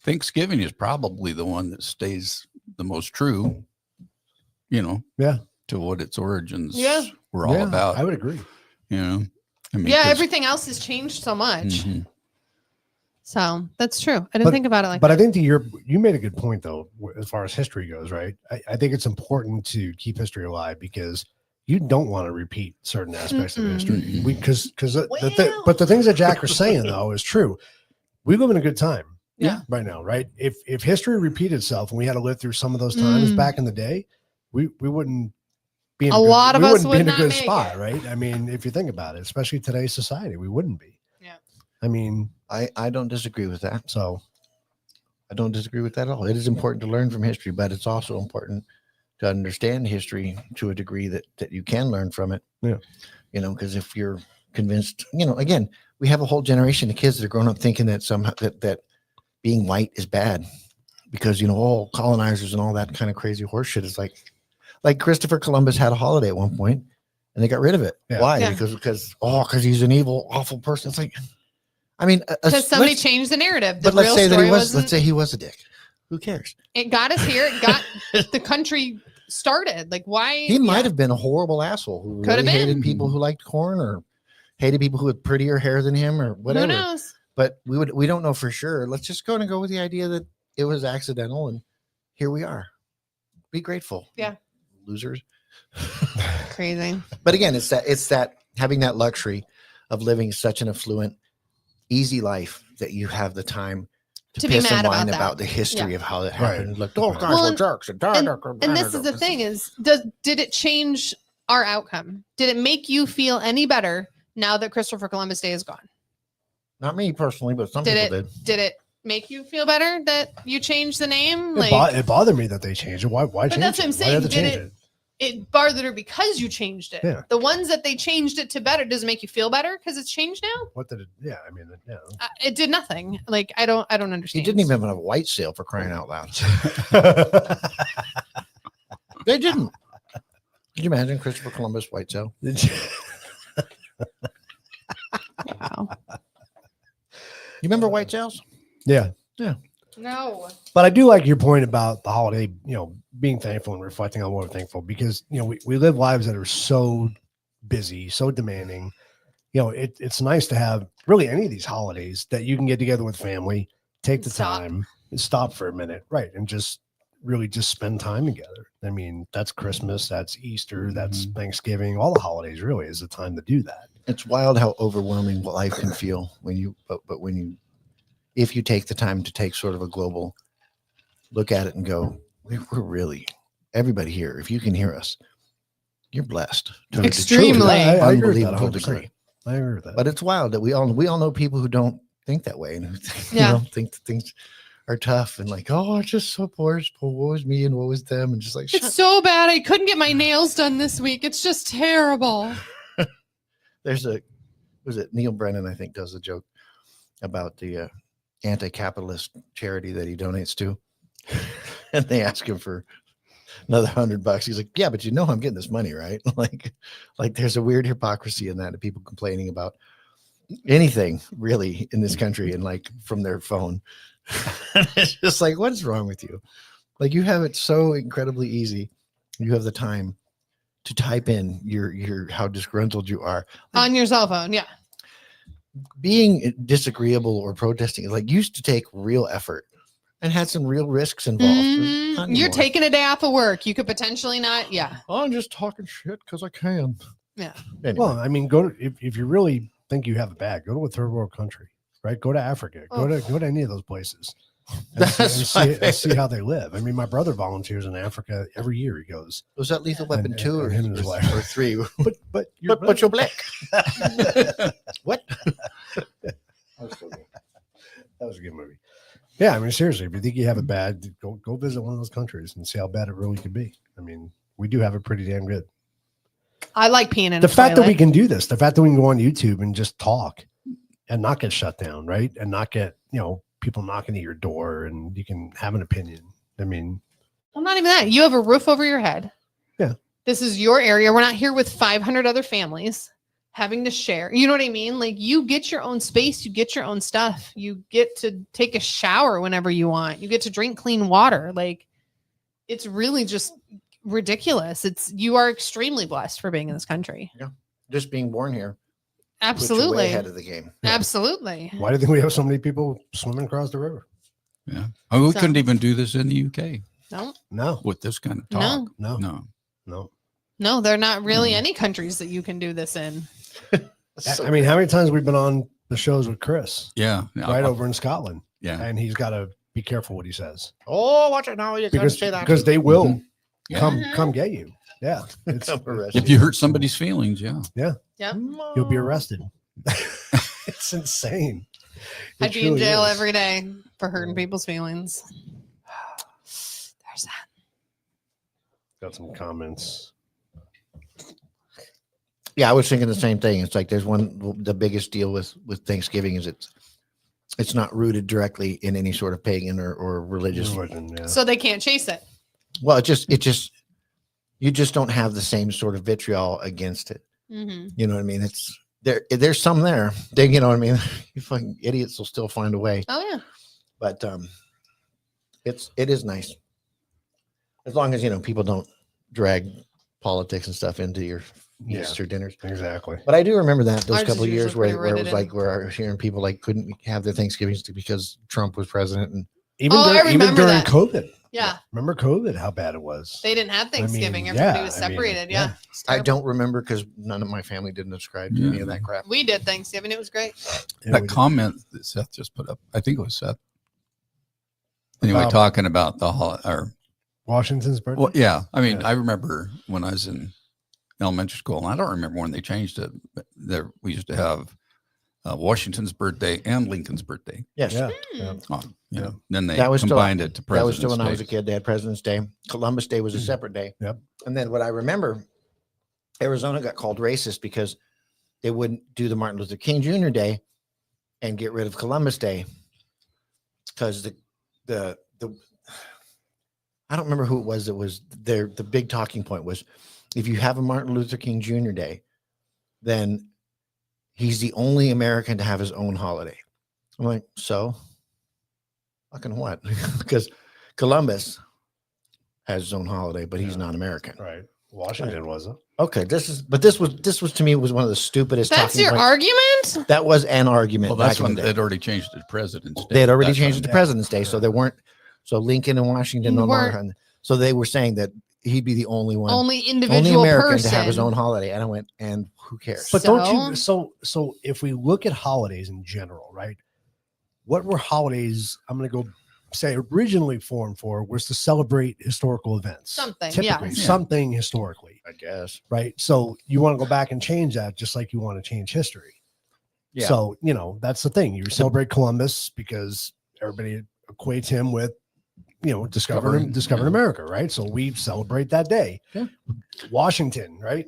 Thanksgiving is probably the one that stays the most true, to what its origins were all about. I would agree. I mean, Yeah. Everything else has changed so much. Mhm. So that's true. I didn't think about it like But that. I think you made a good point though, as far as history goes, right? I think it's important to keep history alive because you don't want to repeat certain aspects of history. Mm-mm. Because but the things that Jack was saying though is true. We live in a good time. Yeah. Right now, right? If history repeated itself and we had to live through some of those times back in the day, we wouldn't be in A lot of us wouldn't would be in a not good make spot, it. right? I mean, if you think about it, especially today's society, we wouldn't be. Yeah. I mean, I don't disagree with that. so I don't disagree with that at all. It is important to learn from history, but it's also important to understand history to a degree that you can learn from it. Yeah. Because if you're convinced, again, we have a whole generation of kids that are growing up thinking that somehow that being white is bad because, all colonizers and all that kind of crazy horse shit is like Christopher Columbus had a holiday at one point and they got rid of it. Yeah. Why? Yeah. Because he's an evil, awful person. It's like, I mean, Because somebody changed the narrative. The but let's real say that story he was, wasn't. let's say he was a dick. Who cares? It got us here. It got the country started. Like, why? He might have been a horrible asshole who Could have really hated been. people who liked corn or hated people who had prettier hair than him or whatever. Who knows? But we don't know for sure. Let's just go with the idea that it was accidental and here we are. Be grateful. Yeah. Losers. Crazy. But again, it's that having that luxury of living such an affluent, easy life that you have the time to be piss mad and whine about that. about the history of how that happened. Right. Like, oh, guys, Well, we're jerks. And this is the thing is, did it change our outcome? Did it make you feel any better now that Christopher Columbus Day is gone? Not me personally, but some people did. Did it make you feel better that you changed the name? it bothered me that they changed it. Why But change that's what I'm it? Why saying. have to Did change it bothered her because you changed it. Yeah. The ones that they changed it to better, does it make you feel better because it's changed now? What did it? Yeah, I mean, yeah. It did nothing. Like I don't He understand. didn't even have a white sale for crying out loud. They didn't. Could you imagine Christopher Columbus white sale? Wow. You remember white sales? Yeah. No. But I do like your point about the holiday, being thankful and reflecting on what we're thankful because, we live lives that are so busy, so demanding. It's nice to have really any of these holidays that you can get together with family, take the time, stop for a minute, right, and just really just spend time together. I mean, that's Christmas, that's Easter, that's Thanksgiving, all the holidays really is the time to do that. It's wild how overwhelming life can feel if you take the time to take sort of a global look at it and go, we're really, everybody here, if you can hear us, you're blessed. To Extremely. truly I agree with that unbelievable 100%. degree. I agree with that. But it's wild that we all know people who don't think that way and who think that things are tough and like, oh, it's just so poor, woe is me and woe is them, and just like It's so bad. I couldn't get my nails done this week. It's just terrible. was it Neil Brennan, I think, does a joke about the anti-capitalist charity that he donates to. And they ask him for another $100. He's like, yeah, but you know, I'm getting this money, right? like there's a weird hypocrisy in that of people complaining about anything really in this country and like from their phone. It's just like, what's wrong with you? Like, you have it so incredibly easy. You have the time to type in your how disgruntled you are On your cell phone. Yeah. being disagreeable or protesting like used to take real effort and had some real risks involved. Not You're anymore. taking a day off of work. You could potentially not. Yeah. I'm just talking shit because I can. Yeah. Anyway, Well, I mean, go to if you really think you have it bad, go to a third world country, right? Go to Africa. Go to any of those places. And see how they live. I mean, my brother volunteers in Africa every year. He goes. was that Lethal Weapon 2 or him and his wife. or 3? But But you're black. What? That was a good movie. Yeah, I mean, seriously, if you think you have it bad, go visit one of those countries and see how bad it really could be. I mean, we do have it pretty damn good. I like peeing in The a fact that we toilet. can do this, the fact that we can go on YouTube and just talk and not get shut down, right? And not get, people knocking at your door and you can have an opinion. I mean, Well, not even that. You have a roof over your head. Yeah. This is your area. We're not here with 500 other families having to share. You know what I mean? Like, you get your own space. You get your own stuff. You get to take a shower whenever you want. You get to drink clean water. Like, it's really just ridiculous. You are extremely blessed for being in this country. Just being born here. Puts you way Absolutely. ahead of the game. Absolutely. why do you think we have so many people swimming across the river? Yeah. Oh, we So- couldn't even do this in the UK No, No, with this kind of talk. no, no, No. no, they're not really any countries that you can do this in. I mean, how many times we've been on the shows with Chris Yeah. right over in Scotland, Yeah. and he's got to be careful what he says Oh, watch it now. You can't because say that. because they will Mhm. Yeah. come get you. Yeah, it's, I'm arrested. If you hurt somebody's feelings, yeah. Yep. you'll be arrested. It's insane. It I'd be in truly jail is. every day for hurting people's feelings. There's that. Got some comments. Yeah, I was thinking the same thing. It's like the biggest deal with Thanksgiving is it's not rooted directly in any sort of pagan or religious. Religion, yeah. So they can't chase it. Well, it just you just don't have the same sort of vitriol against it. Mm-hmm. You know what I mean? It's there's some there. You know what I mean? You fucking idiots will still find a way. Oh yeah. But it is nice. As long as people don't drag politics and stuff into your Yeah. Easter dinners. Exactly. But I do remember those Ours is couple of years usually where it pretty was rooted where I was hearing people couldn't have their Thanksgivings because Trump was president. And Even Oh, I during, even remember during that. COVID. Yeah. Remember COVID? How bad it was. They didn't have Thanksgiving. mean, Everybody yeah, was I mean, separated. yeah. Yeah. It's I terrible. don't remember because none of my family didn't subscribe to any of that crap. We did Thanksgiving. It was great. Yeah, That we did. comment that Seth just put up, I think it was Seth. Anyway, About- talking about the or Washington's birthday. well, yeah. I mean, Yeah. I remember when I was in elementary school, and I don't remember when they changed it. But we used to have Washington's birthday and Lincoln's birthday. Yes. Yeah. Hmm. Oh, Yeah. Then they That was still- combined it to That President's was still when I was a Day. kid. They had President's Day. Columbus Day was a separate day. Yep. And then what I remember, Arizona got called racist because they wouldn't do the Martin Luther King Jr. Day and get rid of Columbus Day because the I don't remember who it was that was there. The big talking point was if you have a Martin Luther King Jr. Day, then he's the only American to have his own holiday. I'm like, so fucking what? Because Columbus has his own holiday, but he's Yeah. not American. Right. Washington wasn't. Okay, this was to me was one of the stupidest. That's talking your points. argument? That was an argument. Well, that's back in when the day. they'd already changed it to President's Day. They had already That's changed when- it to yeah. President's Day, so Yeah. there weren't. So Lincoln and Washington no Weren't- longer. So they were saying that he'd be the only one, Only only individual American person. to have his own holiday. And I went, and who cares? But don't you? So? So if we look at holidays in general, right? What were holidays? I'm going to go say originally formed for was to celebrate historical events. Something, Typically, yes. something historically, I guess. right? So you want to go back and change that, just like you want to change history. Yeah. So that's the thing. You celebrate Columbus because everybody equates him with discovered America, right? So we celebrate that day. Yeah. Washington, right?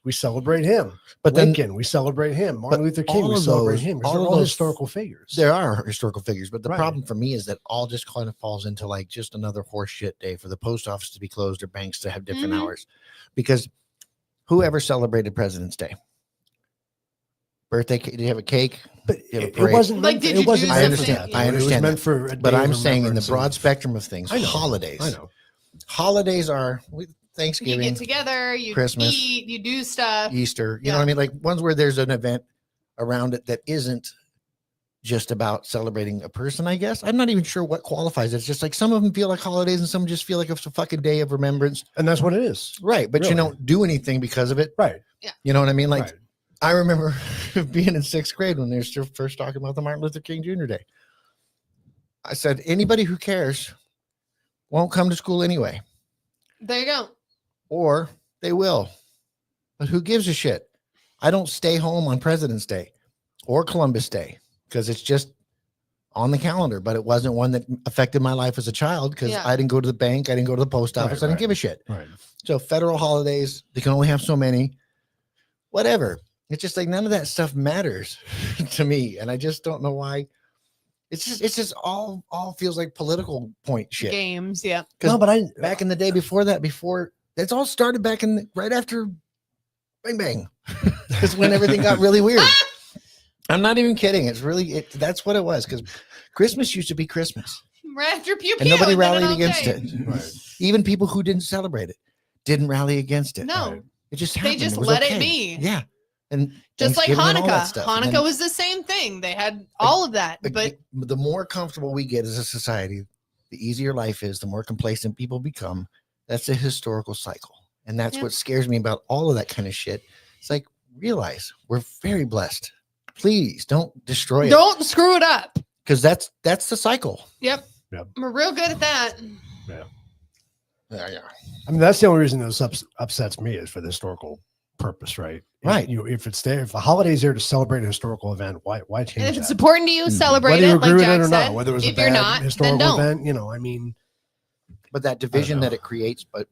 We celebrate him. But Lincoln, we celebrate him. Martin Luther King, we celebrate him. They're all historical figures. There are historical figures, but the Right. problem for me is that all just kind of falls into like just another horseshit day for the post office to be closed or banks to have different hours. Because whoever celebrated President's Day? Birthday? Do you have a cake? But You have a it parade? wasn't Like, meant, did it you wasn't do I meant for understand. that. I It was understand meant that. for a But day I'm of saying in the remembrance broad of- spectrum of things, I know. holidays. I know. Holidays are You Thanksgiving, get together, you Christmas, eat, you do stuff. Easter. You know what I mean? Like ones where there's an event around it that isn't just about celebrating a person, I guess. I'm not even sure what qualifies. It's just like some of them feel like holidays and some just feel like it's a fucking day of remembrance. And that's what it is. Right. But you Really. don't do anything because of it. Right. You know what I mean? Like Right. I remember being in 6th grade when they were still first talking about the Martin Luther King Jr. Day. I said, anybody who cares won't come to school anyway, There you go. or they will. But who gives a shit? I don't stay home on President's Day or Columbus Day because it's just on the calendar, but it wasn't one that affected my life as a child because Yeah. I didn't go to the bank. I didn't go to the post office. I didn't give a shit. Right. So federal holidays, they can only have so many, whatever. It's just like none of that stuff matters to me. And I just don't know why. It's just all feels like political point shit. Games, yeah. Because No, but back in the day before it's all started back right after Bang Bang. That's when everything got really weird. I'm not even kidding. That's what it was. Because Christmas used to be Christmas. Right after pew pew. And nobody then rallied all against day. it. Right. Even people who didn't celebrate it didn't rally against it. No, Right. It just They happened. just was let it okay. be. Yeah. And just like Thanksgiving and all that Hanukkah. stuff. And Hanukkah then was the same thing. They had all of that, but the more comfortable we get as a society, the easier life is, the more complacent people become. That's a historical cycle. And that's Yeah. what scares me about all of that kind of shit. It's like, realize we're very blessed. Please don't destroy it. don't screw it up. Because that's the cycle. Yep. Yep. We're real good at that. Yeah. I mean, that's the only reason this upsets me is for the historical purpose, right? Right. If it's there, if the holiday's there to celebrate a historical event, why And change if it's that? important to you, celebrate Whether you it. agree Like with Jack it or said. not, whether it was a If you're bad not, then historical don't. event, I mean, But that division know. that it creates, but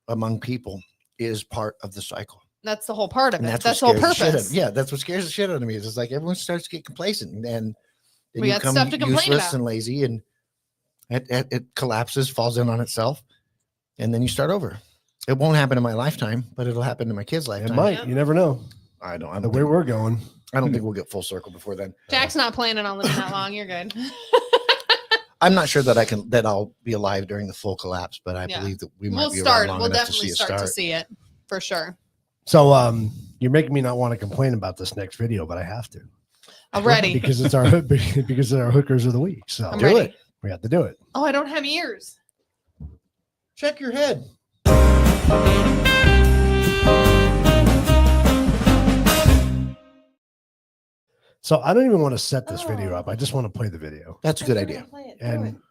among people, is part of the cycle. That's the whole part of And it. that's, That's the what whole scares the shit purpose. yeah, that's what scares the shit out of me. It's just like everyone starts to get complacent and then We you got become stuff to complain useless about. and lazy, and it collapses, falls in on itself, and then you start over. It won't happen in my lifetime, but it'll happen in my kids' it lifetime. might. Yeah. You never know. I don't The way we're going. I don't think we'll get full circle before then. Jack's not planning on living that long. You're good. I'm not sure that I'll be alive during the full collapse, but I Yeah. believe that we might We'll be start. around long We'll enough to definitely see it start to start. see it for sure. So you're making me not want to complain about this next video, but I have to. Already. Because it's our because it's our hookers of the week. So I'm Do ready. it. we have to do it. Oh, I don't have ears. Check your head. So I don't even want to set this video up. I just want to play the video That's a good idea.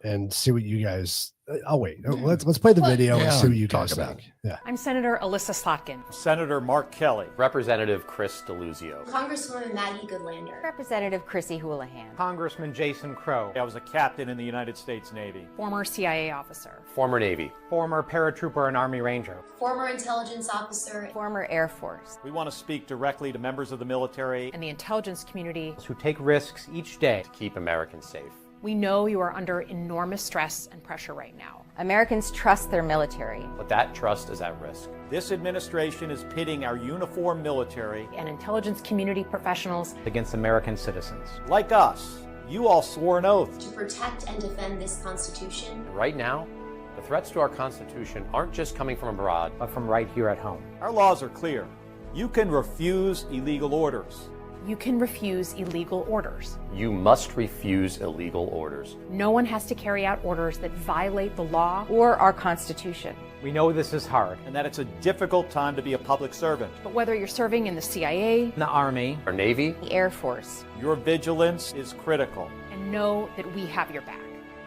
and see what you guys. I'll wait. Let's play the video and Yeah, see what you talk guys about think. Yeah. I'm Senator Alyssa Slotkin. Senator Mark Kelly. Representative Chris DeLuzio. Congresswoman Maggie Goodlander. Representative Chrissy Houlihan. Congressman Jason Crow. I was a captain in the United States Navy. Former CIA officer. Former Navy. Former paratrooper and Army Ranger. Former intelligence officer. Former Air Force. We want to speak directly to members of the military And the intelligence community. who take risks each day. To keep Americans safe. We know you are under enormous stress and pressure right now. Americans trust their military. But that trust is at risk. This administration is pitting our uniformed military And intelligence community professionals. against American citizens. Like us, you all swore an oath. To protect and defend this Constitution. And right now, the threats to our Constitution aren't just coming from abroad, But from right here at home. Our laws are clear. You can refuse illegal orders. You can refuse illegal orders. you must refuse illegal orders. No one has to carry out orders that violate the law. Or our Constitution. We know this is hard and that it's a difficult time to be a public servant. But whether you're serving in the CIA, The Army, Our Navy, The Air Force. your vigilance is critical. and know that we have your back.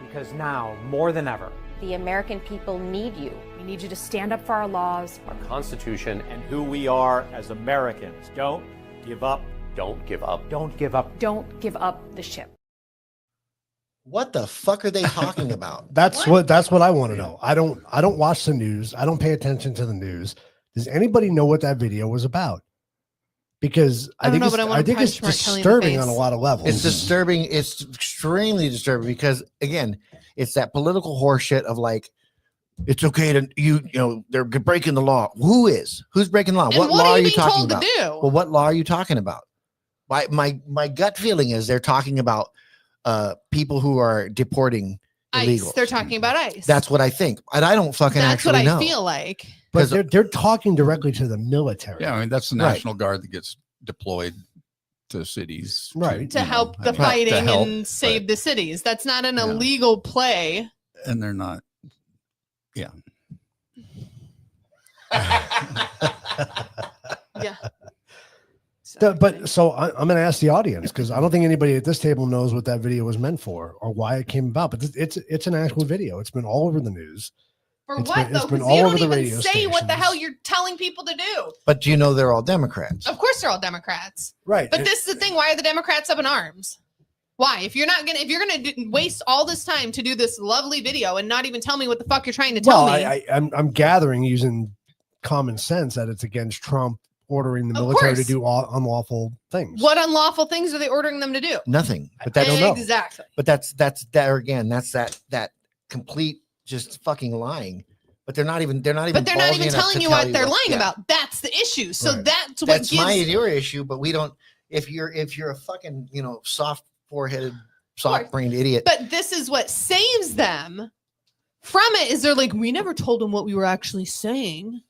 Because now, more than ever, The American people need you. We need you to stand up for our laws. our Constitution, and who we are as Americans. Don't give up. don't give up. Don't give up. Don't give up the ship. What the fuck are they talking about? That's what I want to know. I don't watch the news. I don't pay attention to the news. Does anybody know what that video was about? Because I think it's disturbing on a lot of levels. It's disturbing. It's extremely disturbing because again, it's that political horseshit of like, it's okay to you know they're breaking the law. Who's breaking the law? And what law are you talking told about? to do? Well, what law are you talking about? My gut feeling is they're talking about people who are deporting illegals. ICE. They're talking about ICE. That's what I think, and I don't fucking That's actually know. what I feel like. But they're talking directly to the military. Yeah, I mean that's the National Guard that gets deployed to cities, right, to help the fighting and save the cities. That's not an illegal play. And they're not. Yeah. Yeah. So I'm going to ask the audience because I don't think anybody at this table knows what that video was meant for or why it came about. But it's an actual video. It's been all over the news. For it's what been, though? it's been Because all you over don't the even radio say what the stations. hell you're telling people to do. But you know they're all Democrats. Of course they're all Democrats. Right. But this is the thing. Why are the Democrats up in arms? Why? If you're gonna waste all this time to do this lovely video and not even tell me what the fuck you're trying to tell me. I'm gathering using common sense that it's against Trump ordering the military to do unlawful things. What unlawful things are they ordering them to do? Nothing. But that's exactly. But that's that complete just fucking lying. But they're not even But they're not even telling you what they're lying about. That's the issue. So that's what your issue. But we don't. If you're a fucking soft foreheaded, soft brained idiot. But this is what saves them from it. Is they're like, we never told them what we were actually saying.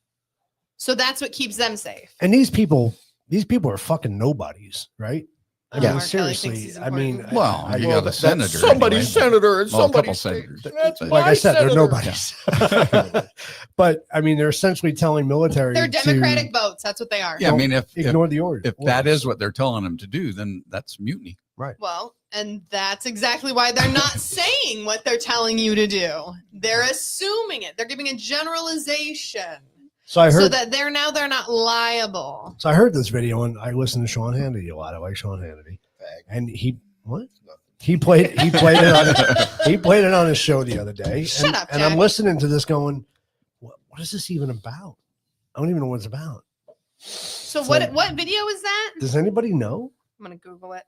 So that's what keeps them safe. And these people are fucking nobodies, right? I mean, Mark Kelly seriously. thinks I mean, you got a senator. Somebody's senator and Well, a couple somebody's senators. like I said, they're nobodies. But I mean, they're essentially telling military They're Democratic votes. That's what they are. Yeah, I mean, if ignore the order. If that is what they're telling them to do, then that's mutiny. Right. Well, and that's exactly why they're not saying what they're telling you to do. They're assuming it. They're giving a generalization. So I heard that they're not liable. So I heard this video and I listen to Sean Hannity a lot. I like Sean Hannity. And he played it on his show the other day. Shut up, and Jack. I'm listening to this going, what is this even about? I don't even know what it's about. So what video is that? Does anybody know? I'm gonna Google it.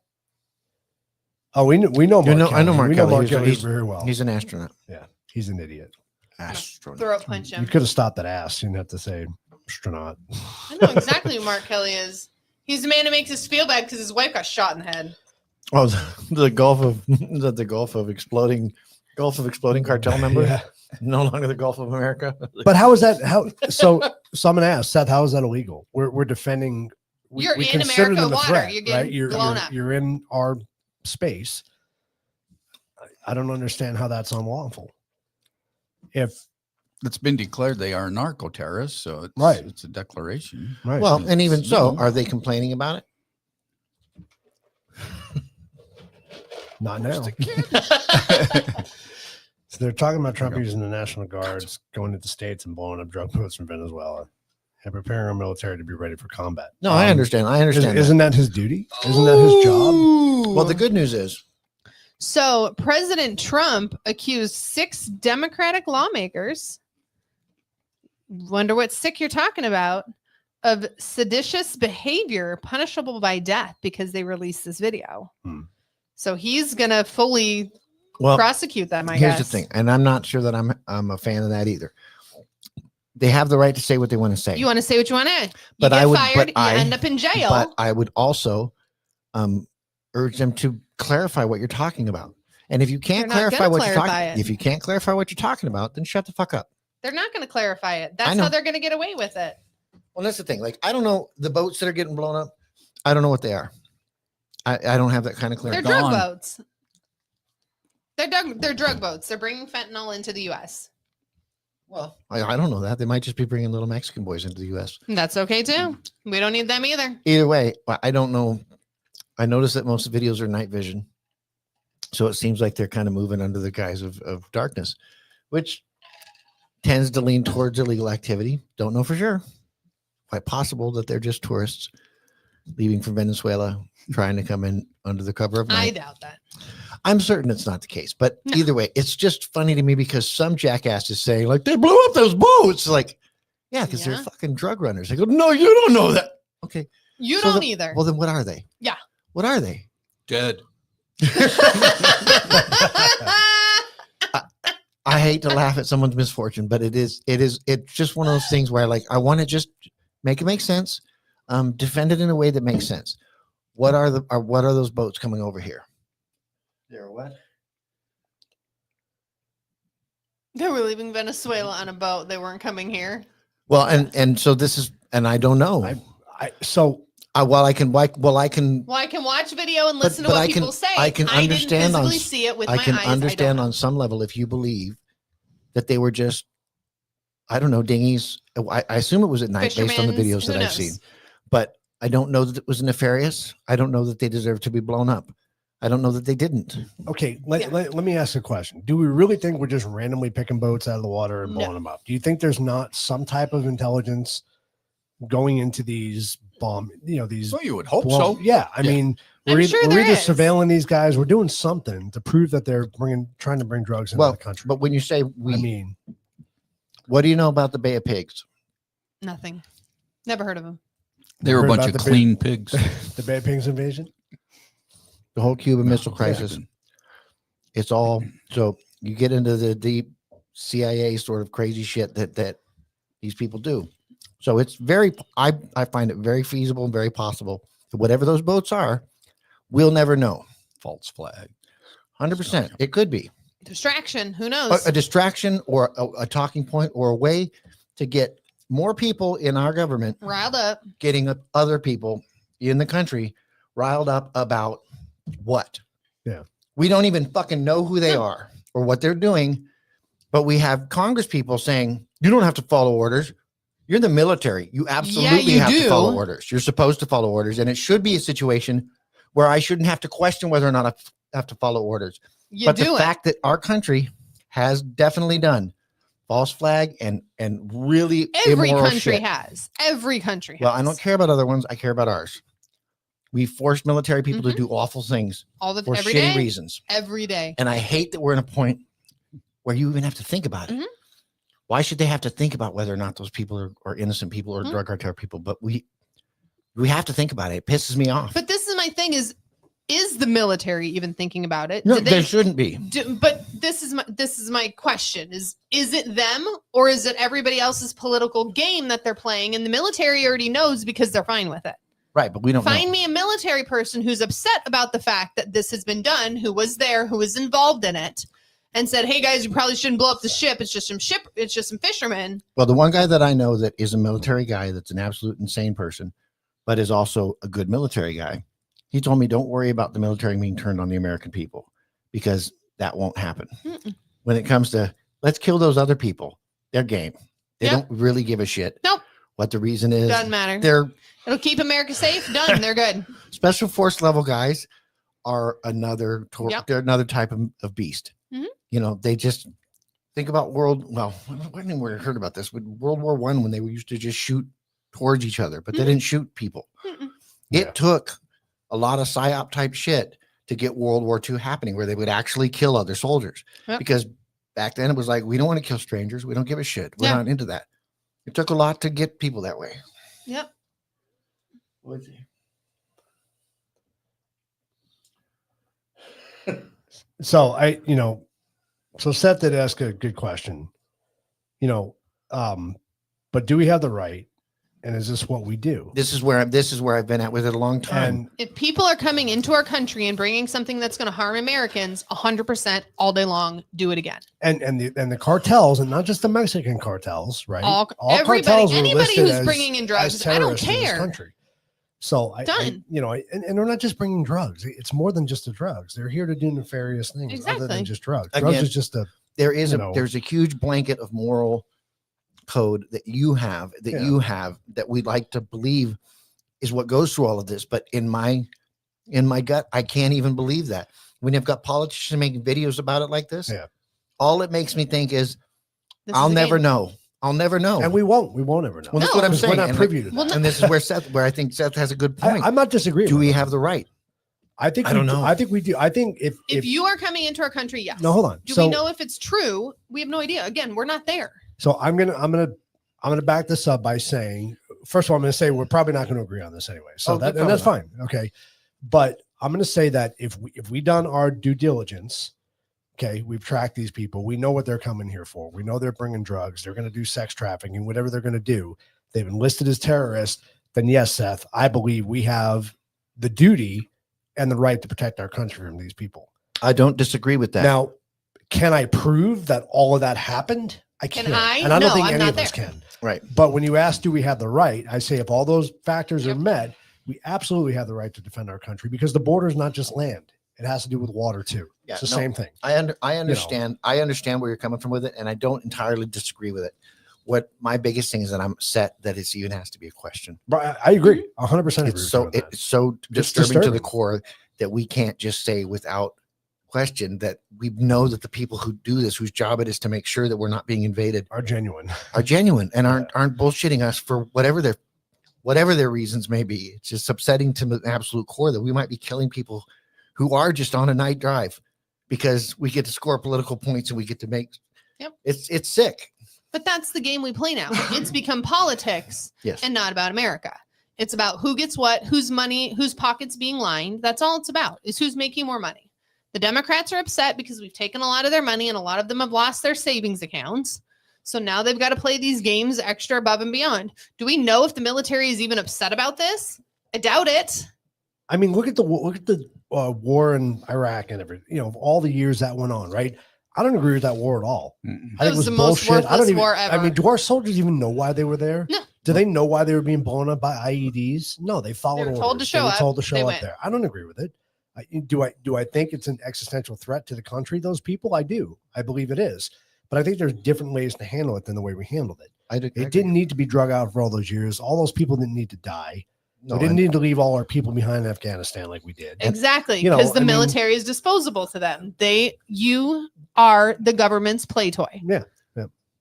Oh, we know Mark Kelly. I know Mark we know Kelly. Mark Kelly very well. He's an astronaut. Yeah, he's an idiot. Astronaut. Throat punch him. You could have stopped that ass. You didn't have to say astronaut. I know exactly who Mark Kelly is. He's the man who makes us feel bad because his wife got shot in the head. Oh, the Gulf of exploding cartel member. Yeah. No longer the Gulf of America. But how is that? So I'm gonna ask Seth, how is that illegal? We're defending. You're we in consider America them a water. threat, You're getting right? blown up. You're in our space. I don't understand how that's unlawful. If it's been declared they are narco terrorists, so it's a declaration. Right. Well, and even so, are they complaining about it? Not now. So they're talking about Trump using the National Guards, going to the States and blowing up drug boats from Venezuela and preparing our military to be ready for combat. No, I understand. Isn't that his duty? Isn't that his job? Well, the good news is. So President Trump accused 6 Democratic lawmakers, wonder what sick you're talking about, of seditious behavior punishable by death because they released this video. So he's going to fully prosecute them, I guess. Here's the thing, and I'm not sure that I'm a fan of that either. They have the right to say what they want to say. You want to say what you want to. But you I would, fired, you end up in jail. But I would also urge them to clarify what you're talking about. And if you can't clarify what you're talking about, then shut the fuck up. They're not going to clarify it. That's how they're going to get away with it. Well, that's the thing. Like, I don't know the boats that are getting blown up. I don't know what they are. I don't have that kind of clarity. They're drug boats. They're drug boats. They're bringing fentanyl into the U.S. Well, I don't know that. They might just be bringing little Mexican boys into the U.S. That's okay, too. We don't need them either. Either way, I don't know. I noticed that most videos are night vision. So it seems like they're kind of moving under the guise of darkness, which tends to lean towards illegal activity. Don't know for sure. Quite possible that they're just tourists leaving from Venezuela, trying to come in under the cover of I night. doubt that. I'm certain it's not the case, but No. either way, it's just funny to me because some jackass is saying like they blew up those boats. Like, yeah, because they're Yeah. fucking drug runners. I go, no, you don't know that. Okay, You so don't then- either. Well, then what are they? Yeah. What are they? Dead. I hate to laugh at someone's misfortune, but it's just one of those things where like I want to just make it make sense, defend it in a way that makes sense. What are those boats coming over here? They're what? They were leaving Venezuela on a boat. They weren't coming here. Well, and so this is, and I don't know. Well, I can Well, I can watch video and listen to what people say. I can understand didn't on physically see it with I my can eyes. understand I don't on some level if you believe that they were just, I don't know, dinghies. I assume it was at night based on the Fishermen's, videos that who I've knows? seen, but I don't know that it was nefarious. I don't know that they deserve to be blown up. I don't know that they didn't. Okay, let me ask a question. Do we really think we're just randomly picking boats out of the water and blowing No. them up? Do you think there's not some type of intelligence going into these these? Well, you would hope blown- so. Yeah, I mean, I'm we're, sure we're there either is. surveilling these guys. We're doing something to prove that they're trying to bring drugs into Well, the country. but when you say we, I mean, what do you know about the Bay of Pigs? Nothing. Never heard of them. They were a Heard bunch about of the clean pigs. the Bay of Pigs invasion. The whole Cuban Missile Crisis. Exactly. It's all, so you get into the deep CIA sort of crazy shit that these people do. So it's I find it very feasible and very possible that whatever those boats are, we'll never know. False flag. 100%. It could be Distraction. Who knows? a distraction or a talking point or a way to get more people in our government Riled up. getting other people in the country riled up about what? Yeah. We don't even fucking know who they No. are or what they're doing, but we have Congress people saying, you don't have to follow orders. You're the military. You absolutely you have to do. follow orders. You're supposed to follow orders. And it should be a situation where I shouldn't have to question whether or not I have to follow orders. You But do the it. fact that our country has definitely done false flag and really Every immoral country shit. has. Every country has. Well, I don't care about other ones. I care about ours. We force military people Mhm. to do awful things All the for every shitty day. reasons. Every day. And I hate that we're in a point where you even have to think about it. Mhm. Why should they have to think about whether or not those people are innocent people or Mhm. drug cartel people? But we have to think about it. It pisses me off. But this is my thing: is the military even thinking about it? No, Did there shouldn't be. But this is my question: is it them or is it everybody else's political game that they're playing? And the military already knows because they're fine with it. Right, but we don't Find know. me a military person who's upset about the fact that this has been done, who was there, who was involved in it, and said, "Hey guys, you probably shouldn't blow up the ship. It's just some fishermen." Well, the one guy that I know that is a military guy that's an absolute insane person, but is also a good military guy. He told me, don't worry about the military being turned on the American people because that won't happen. Mm-mm. When it comes to let's kill those other people, they're game. They Yep. don't really give a shit. Nope. What the reason is. Doesn't matter. They're It'll keep America safe. Done. They're good. special force level guys are another Yep. they're another type of beast. Mhm. You know, they just think about when we heard about this with World War I when they used to just shoot towards each other, but they Mhm. didn't shoot people. Mm-mm. It Yeah. took a lot of psyop type shit to get World War II happening where they would actually kill other soldiers. Yep. Because back then it was like, we don't want to kill strangers. We don't give a shit. We're Yeah. not into that. It took a lot to get people that way. Yep. So so Seth did ask a good question, but do we have the right? And is this what we do? This is where I've been at with it a long time. And If people are coming into our country and bringing something that's going to harm Americans, 100% all day long, do it again. and the cartels, and not just the Mexican cartels, right? Everybody, cartels are anybody listed who's as- bringing in as drugs, I don't terrorists in this care. country. So Done. and they're not just bringing drugs. It's more than just the drugs. They're here to do nefarious things other Exactly. than just drugs. Again, Drugs is just a there's a huge blanket of moral code that you have that we'd like to believe is what goes through all of this. But in my gut, I can't even believe that. When you've got politicians making videos about it like this, Yeah. all it makes me think is This I'll is a never game. know. I'll never know. And we won't ever know. Well, that's what I'm 'Cause saying. We're not And privy to that. Well, no- And this is where I think Seth has a good point. I'm not disagreeing. Do with we that. have the right? I think I don't know. I think we do. I think if you are coming into our country, yes. no, hold on. Do So, we know if it's true? We have no idea. Again, we're not there. So I'm gonna back this up by saying, first of all, I'm gonna say we're probably not going to agree on this anyway. So Oh, and that's fine. Okay. But I'm gonna say that if we done our due diligence, okay, we've tracked these people, we know what they're coming here for. We know they're bringing drugs, they're going to do sex trafficking, whatever they're going to do. They've been listed as terrorists. Then yes, Seth, I believe we have the duty and the right to protect our country from these people. I don't disagree with that. Now, can I prove that all of that happened? I Can can't. I? And I don't No, think I'm any not of us there. can. Right. But when you ask, do we have the right? I say if all those factors are Yep. met, we absolutely have the right to defend our country because the border is not just land. It has to do with water too. Yeah, It's the no, same thing. I understand. I understand where you're coming from with it, and I don't entirely disagree with it. What my biggest thing is that I'm upset that it even has to be a question. But I agree. 100% agree. It's with so you on that. it's so It's disturbing to the disturbing. core that we can't just say without question that we know that the people who do this, whose job it is to make sure that we're not being invaded, Are genuine. are genuine and aren't bullshitting us for whatever their reasons may be. It's just upsetting to the absolute core that we might be killing people who are just on a night drive because we get to score political points and we get to make. Yep. It's sick. But that's the game we play now. It's become politics Yes. and not about America. It's about who gets what, whose money, whose pockets being lined. That's all it's about, is who's making more money. The Democrats are upset because we've taken a lot of their money and a lot of them have lost their savings accounts. So now they've got to play these games extra above and beyond. Do we know if the military is even upset about this? I doubt it. I mean, look at the war in Iraq and everything. You know, all the years that went on, right? I don't agree with that war at all. I think It was the most bullshit. I don't worthless even. war I mean, ever. do our soldiers even know why they were there? No. Do they know why they were being blown up by IEDs? No, they followed They were orders. told to show They were up. told to show They up went. there. I don't agree with it. Do I think it's an existential threat to the country? Those people, I do. I believe it is. But I think there's different ways to handle it than the way we handled it. It didn't need to be drug out for all those years. All those people didn't need to die. No, We didn't need to leave all our people behind in Afghanistan like we did. Exactly. you know, Because the I mean- military is disposable to them. You are the government's play toy. Yeah.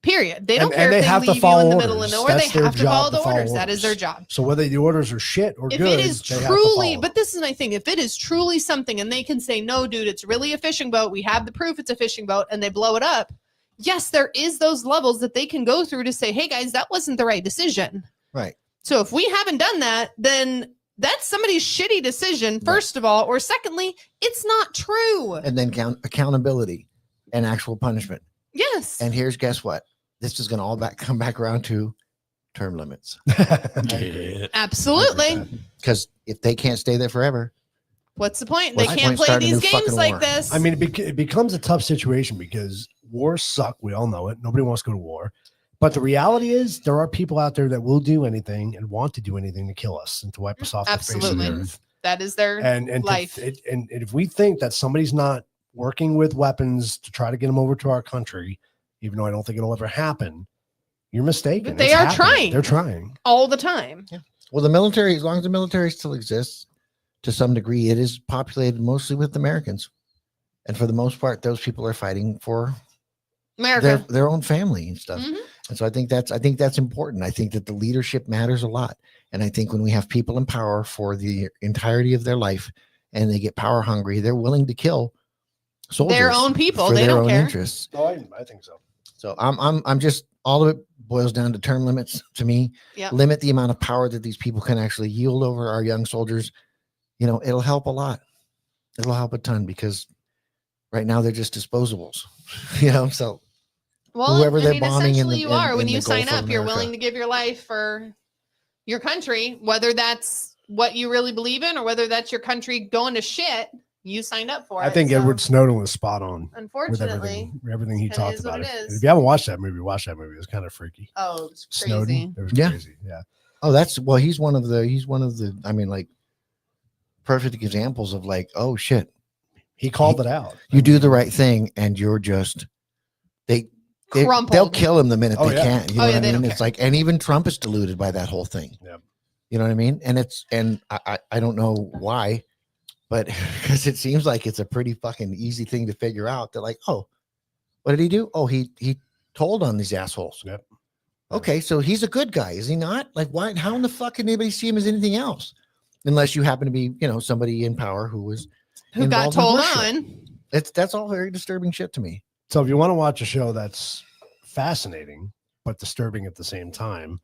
Period. They don't And care they if they have to leave you follow in the middle of orders. nowhere. That's They their have to follow job the to follow orders. That is their orders. job. So whether the orders are shit or If good, it is they have to truly, follow but this is my thing. If it is truly something and they can say, no, dude, it's really a fishing boat. We have the proof it's a fishing boat, and they blow it up. Yes, there is those levels that they can go through to say, hey guys, that wasn't the right decision. Right. So if we haven't done that, then that's somebody's shitty decision, first of all, or secondly, it's not true. And then accountability and actual punishment. Yes. And guess what? This is going to all come back around to term limits. Absolutely. Because if they can't stay there forever, What's the point? What's They the can't point play starting a these new games fucking like war? this. I mean, it becomes a tough situation because wars suck. We all know it. Nobody wants to go to war. But the reality is there are people out there that will do anything and want to do anything to kill us and to wipe us off the face of Absolutely. the earth. That is their And life. and if we think that somebody's not working with weapons to try to get them over to our country, even though I don't think it'll ever happen, you're mistaken. But they It's are happening. trying. They're trying. all the time. well, the military, as long as the military still exists to some degree, it is populated mostly with Americans. And for the most part, those people are fighting for America. their own family and stuff. Mhm. And so I think that's important. I think that the leadership matters a lot. And I think when we have people in power for the entirety of their life and they get power hungry, they're willing to kill soldiers Their own people. for They their don't own care. interests. No, I think so. So I'm just, all of it boils down to term limits to me. Yeah. Limit the amount of power that these people can actually yield over our young soldiers. You know, it'll help a lot. It'll help a ton because right now they're just disposables. You know, so Well, whoever I they're mean, bombing in essentially the- you are. in When the you sign Gulf of up, you're America. willing to give your life for your country, whether that's what you really believe in or whether that's your country going to shit. You signed up for it. I think so, Edward Snowden was spot on with unfortunately. everything he it talked is what about. it is. If you haven't watched that movie, watch that movie. It's kind of freaky. Oh, it's crazy. Snowden. It was Yeah. crazy. Yeah. Oh, he's one of the, I mean, like perfect examples of like, oh shit, He called it out. you do the right thing and you're just, they'll Crumpled. kill him the minute Oh, they yeah. can. You Oh, know yeah, what I they mean? don't It's like, and even Trump is deluded by that whole thing. Yep. You know what I mean? And I don't know why, but because it seems like it's a pretty fucking easy thing to figure out. They're like, oh, what did he do? Oh, he told on these assholes. Yep. Okay, so he's a good guy, is he not? Like, why? How in the fuck can anybody see him as anything else? Unless you happen to be, somebody in power who got involved in told horseshit. on. That's all very disturbing shit to me. So if you want to watch a show that's fascinating but disturbing at the same time,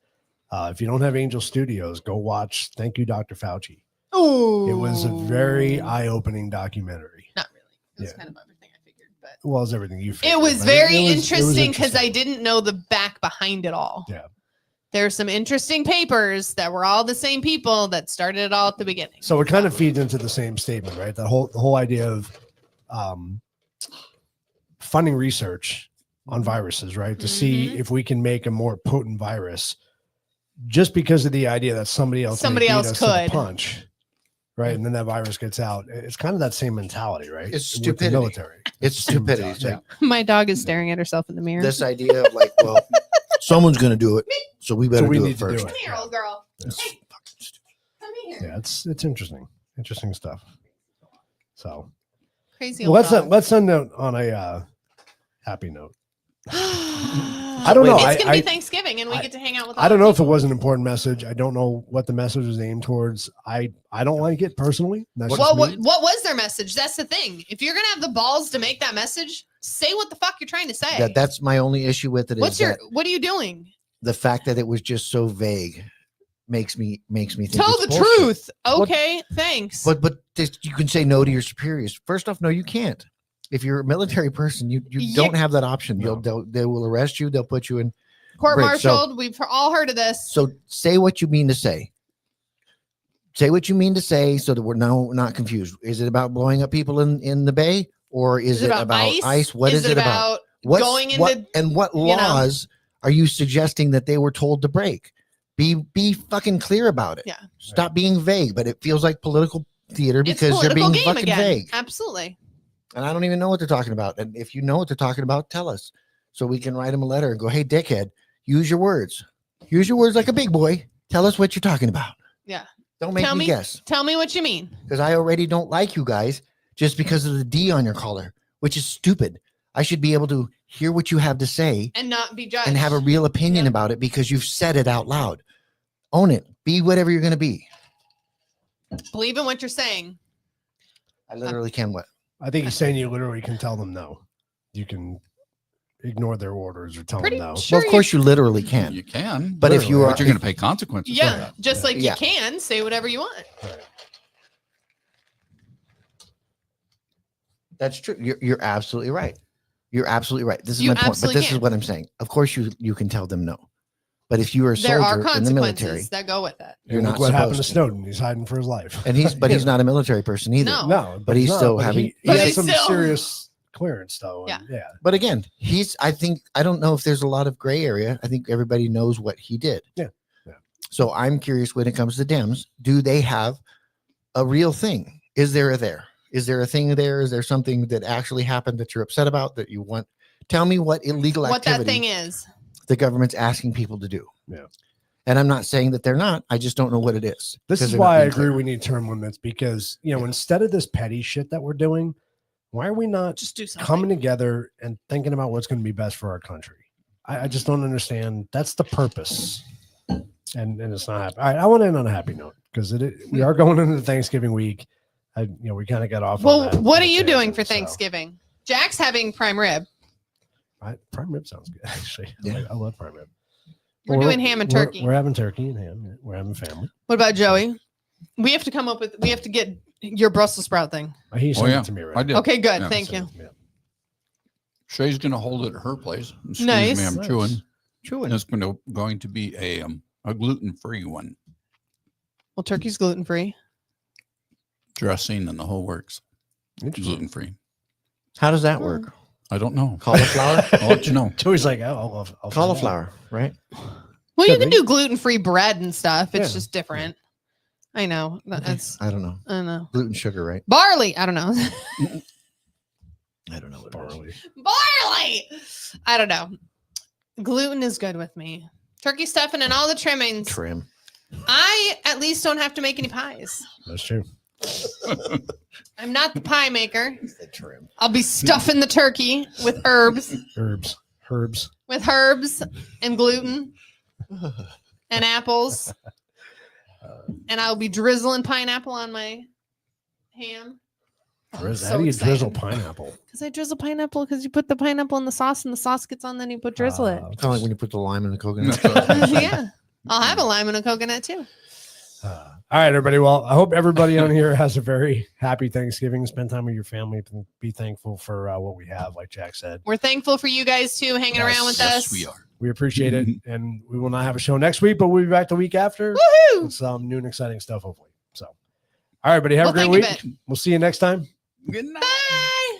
if you don't have Angel Studios, go watch Thank You, Dr. Fauci. Oh, It was a very eye-opening documentary. Not really. It was Yeah. kind of everything I figured, but Well, it's everything you figured. it was but very it was interesting because I interesting. didn't know the back behind it all. Yeah. There's some interesting papers that were all the same people that started it all at the beginning. So it kind of feeds into the same statement, right? The whole idea of funding research on viruses, right? To see Mhm. if we can make a more potent virus, just because of the idea that somebody else may beat us to the could. punch, right? And then that virus gets out. It's kind of that same mentality, right? It's With the stupidity. military. It's the same stupidity. mentality. It's My dog is staring at herself in the mirror. This idea of like, well, someone's going to do it, so we better we do need it to do first. it. Come here, old girl. It's Hey. fucking stupid. Come here. Yeah, it's interesting stuff. So Crazy well, old dog. let's end out on a happy note. I don't know. It's gonna I- be Thanksgiving, and we get to hang out with. I don't know if it was an important message. I don't know what the message was aimed towards. I don't like it personally. That's Well, just me. what was their message? That's the thing. If you're gonna have the balls to make that message, say what the fuck you're trying to say. That's my only issue with it. What are you doing? The fact that it was just so vague makes me think Tell it's the bullshit. truth. Okay, thanks. But you can say no to your superiors. First off, no, you can't. If you're a military person, you Yeah. don't have that option. No. They will arrest you. They'll put you in. Court-martialed. We've all heard of this. So say what you mean to say. Say what you mean to say, so that we're not confused. Is it about blowing up people in the bay, or is it about ice? What is it about? What's- going into what know? laws are you suggesting that they were told to break? Be fucking clear about it. Yeah. Stop being vague. But it feels like political theater It's because they're political being game fucking again. vague. Absolutely. And I don't even know what they're talking about. And if you know what they're talking about, tell us so we can write them a letter and go, hey, dickhead, use your words. Use your words like a big boy. Tell us what you're talking about. Yeah. Don't make me guess, Tell me what you mean. because I already don't like you guys just because of the D on your collar, which is stupid. I should be able to hear what you have to say And not be judged. and have a real opinion Yeah. about it because you've said it out loud. Own it. Be whatever you're going to be. Believe in what you're saying. I literally can what? I think he's saying you literally can tell them no. You can ignore their orders or tell Pretty them no. sure Well, of course, you literally can. You can, But if you Literally. are, but you're going to pay consequences. for Yeah, that. just like Yeah. you can say whatever you want. that's true. You're absolutely right. You're absolutely right. This is You my point. But absolutely this is can. what I'm saying. Of course, you can tell them no. But if you are a There are soldier in the military, consequences that go with that. you're And not look what happened to supposed to. Snowden. He's hiding for his life. And he's not a military person either. No. No, But he's not. still But having- He But has he's some still- serious clearance, though. Yeah. and yeah. But again, I don't know if there's a lot of gray area. I think everybody knows what he did. Yeah. So I'm curious when it comes to Dems, do they have a real thing? Is there a thing there? Is there something that actually happened that you're upset about that you want? Tell me what illegal What that activity thing is. the government's asking people to do. Yeah. And I'm not saying that they're not. I just don't know what it is. This 'Cause is they're not why I being agree clear. we need term limits because, instead of this petty shit that we're doing, why are we not Just do something. coming together and thinking about what's going to be best for our country? I just don't understand. That's the purpose. And it's not happy. All right, I want to end on a happy note because we are going into Thanksgiving week. We kind of got off. Well, on that, what that are you doing tangent, for so- Thanksgiving? Jack's having prime rib. Prime rib sounds good, actually. Yeah. I love prime rib. We're Well, doing ham and turkey. We're having turkey and ham. Yeah. We're having family. What about Joey? We have to get your Brussels sprout thing. He sent yeah. it to me, right? I did. Okay, good. Yeah. Thank you. Yeah. Shay's going to hold it at her place. Excuse Nice. me, I'm Nice. chewing. Chewing. It's going to be a gluten-free one. Well, turkey's gluten free. Dressing and the whole works. Interesting. Gluten-free. How does that work? I don't know. Cauliflower? I'll let you know. Joey's like, I'll find out. Cauliflower, right? Well, you Could can be. do gluten free bread and stuff. It's Yeah. just different. I know. That's I don't know. I don't know. Gluten sugar, right? Barley. I don't know. I don't know what it is. Barley. Barley. I don't know. Gluten is good with me. Turkey stuffing and all the trimmings. Trim. I at least don't have to make any pies. That's true. I'm not the pie maker. The trim. I'll be stuffing the turkey with herbs Herbs. and gluten. and apples. And I'll be drizzling pineapple on my ham. How do you drizzle pineapple? Because I drizzle pineapple because you put the pineapple in the sauce and the sauce gets on, then you put drizzle it. Kind of like when you put the lime in the coconut. Yeah. I'll have a lime and a coconut too. All right, everybody. Well, I hope everybody on here has a very happy Thanksgiving. Spend time with your family. Be thankful for what we have, like Jack said. We're thankful for you guys too, hanging around with us. Yes, we are. We appreciate it. And we will not have a show next week, but we'll be back the week after Woohoo! with some new and exciting stuff, hopefully. So, all right, everybody. Have a great think week. of it. We'll see you next time. Good night. Bye.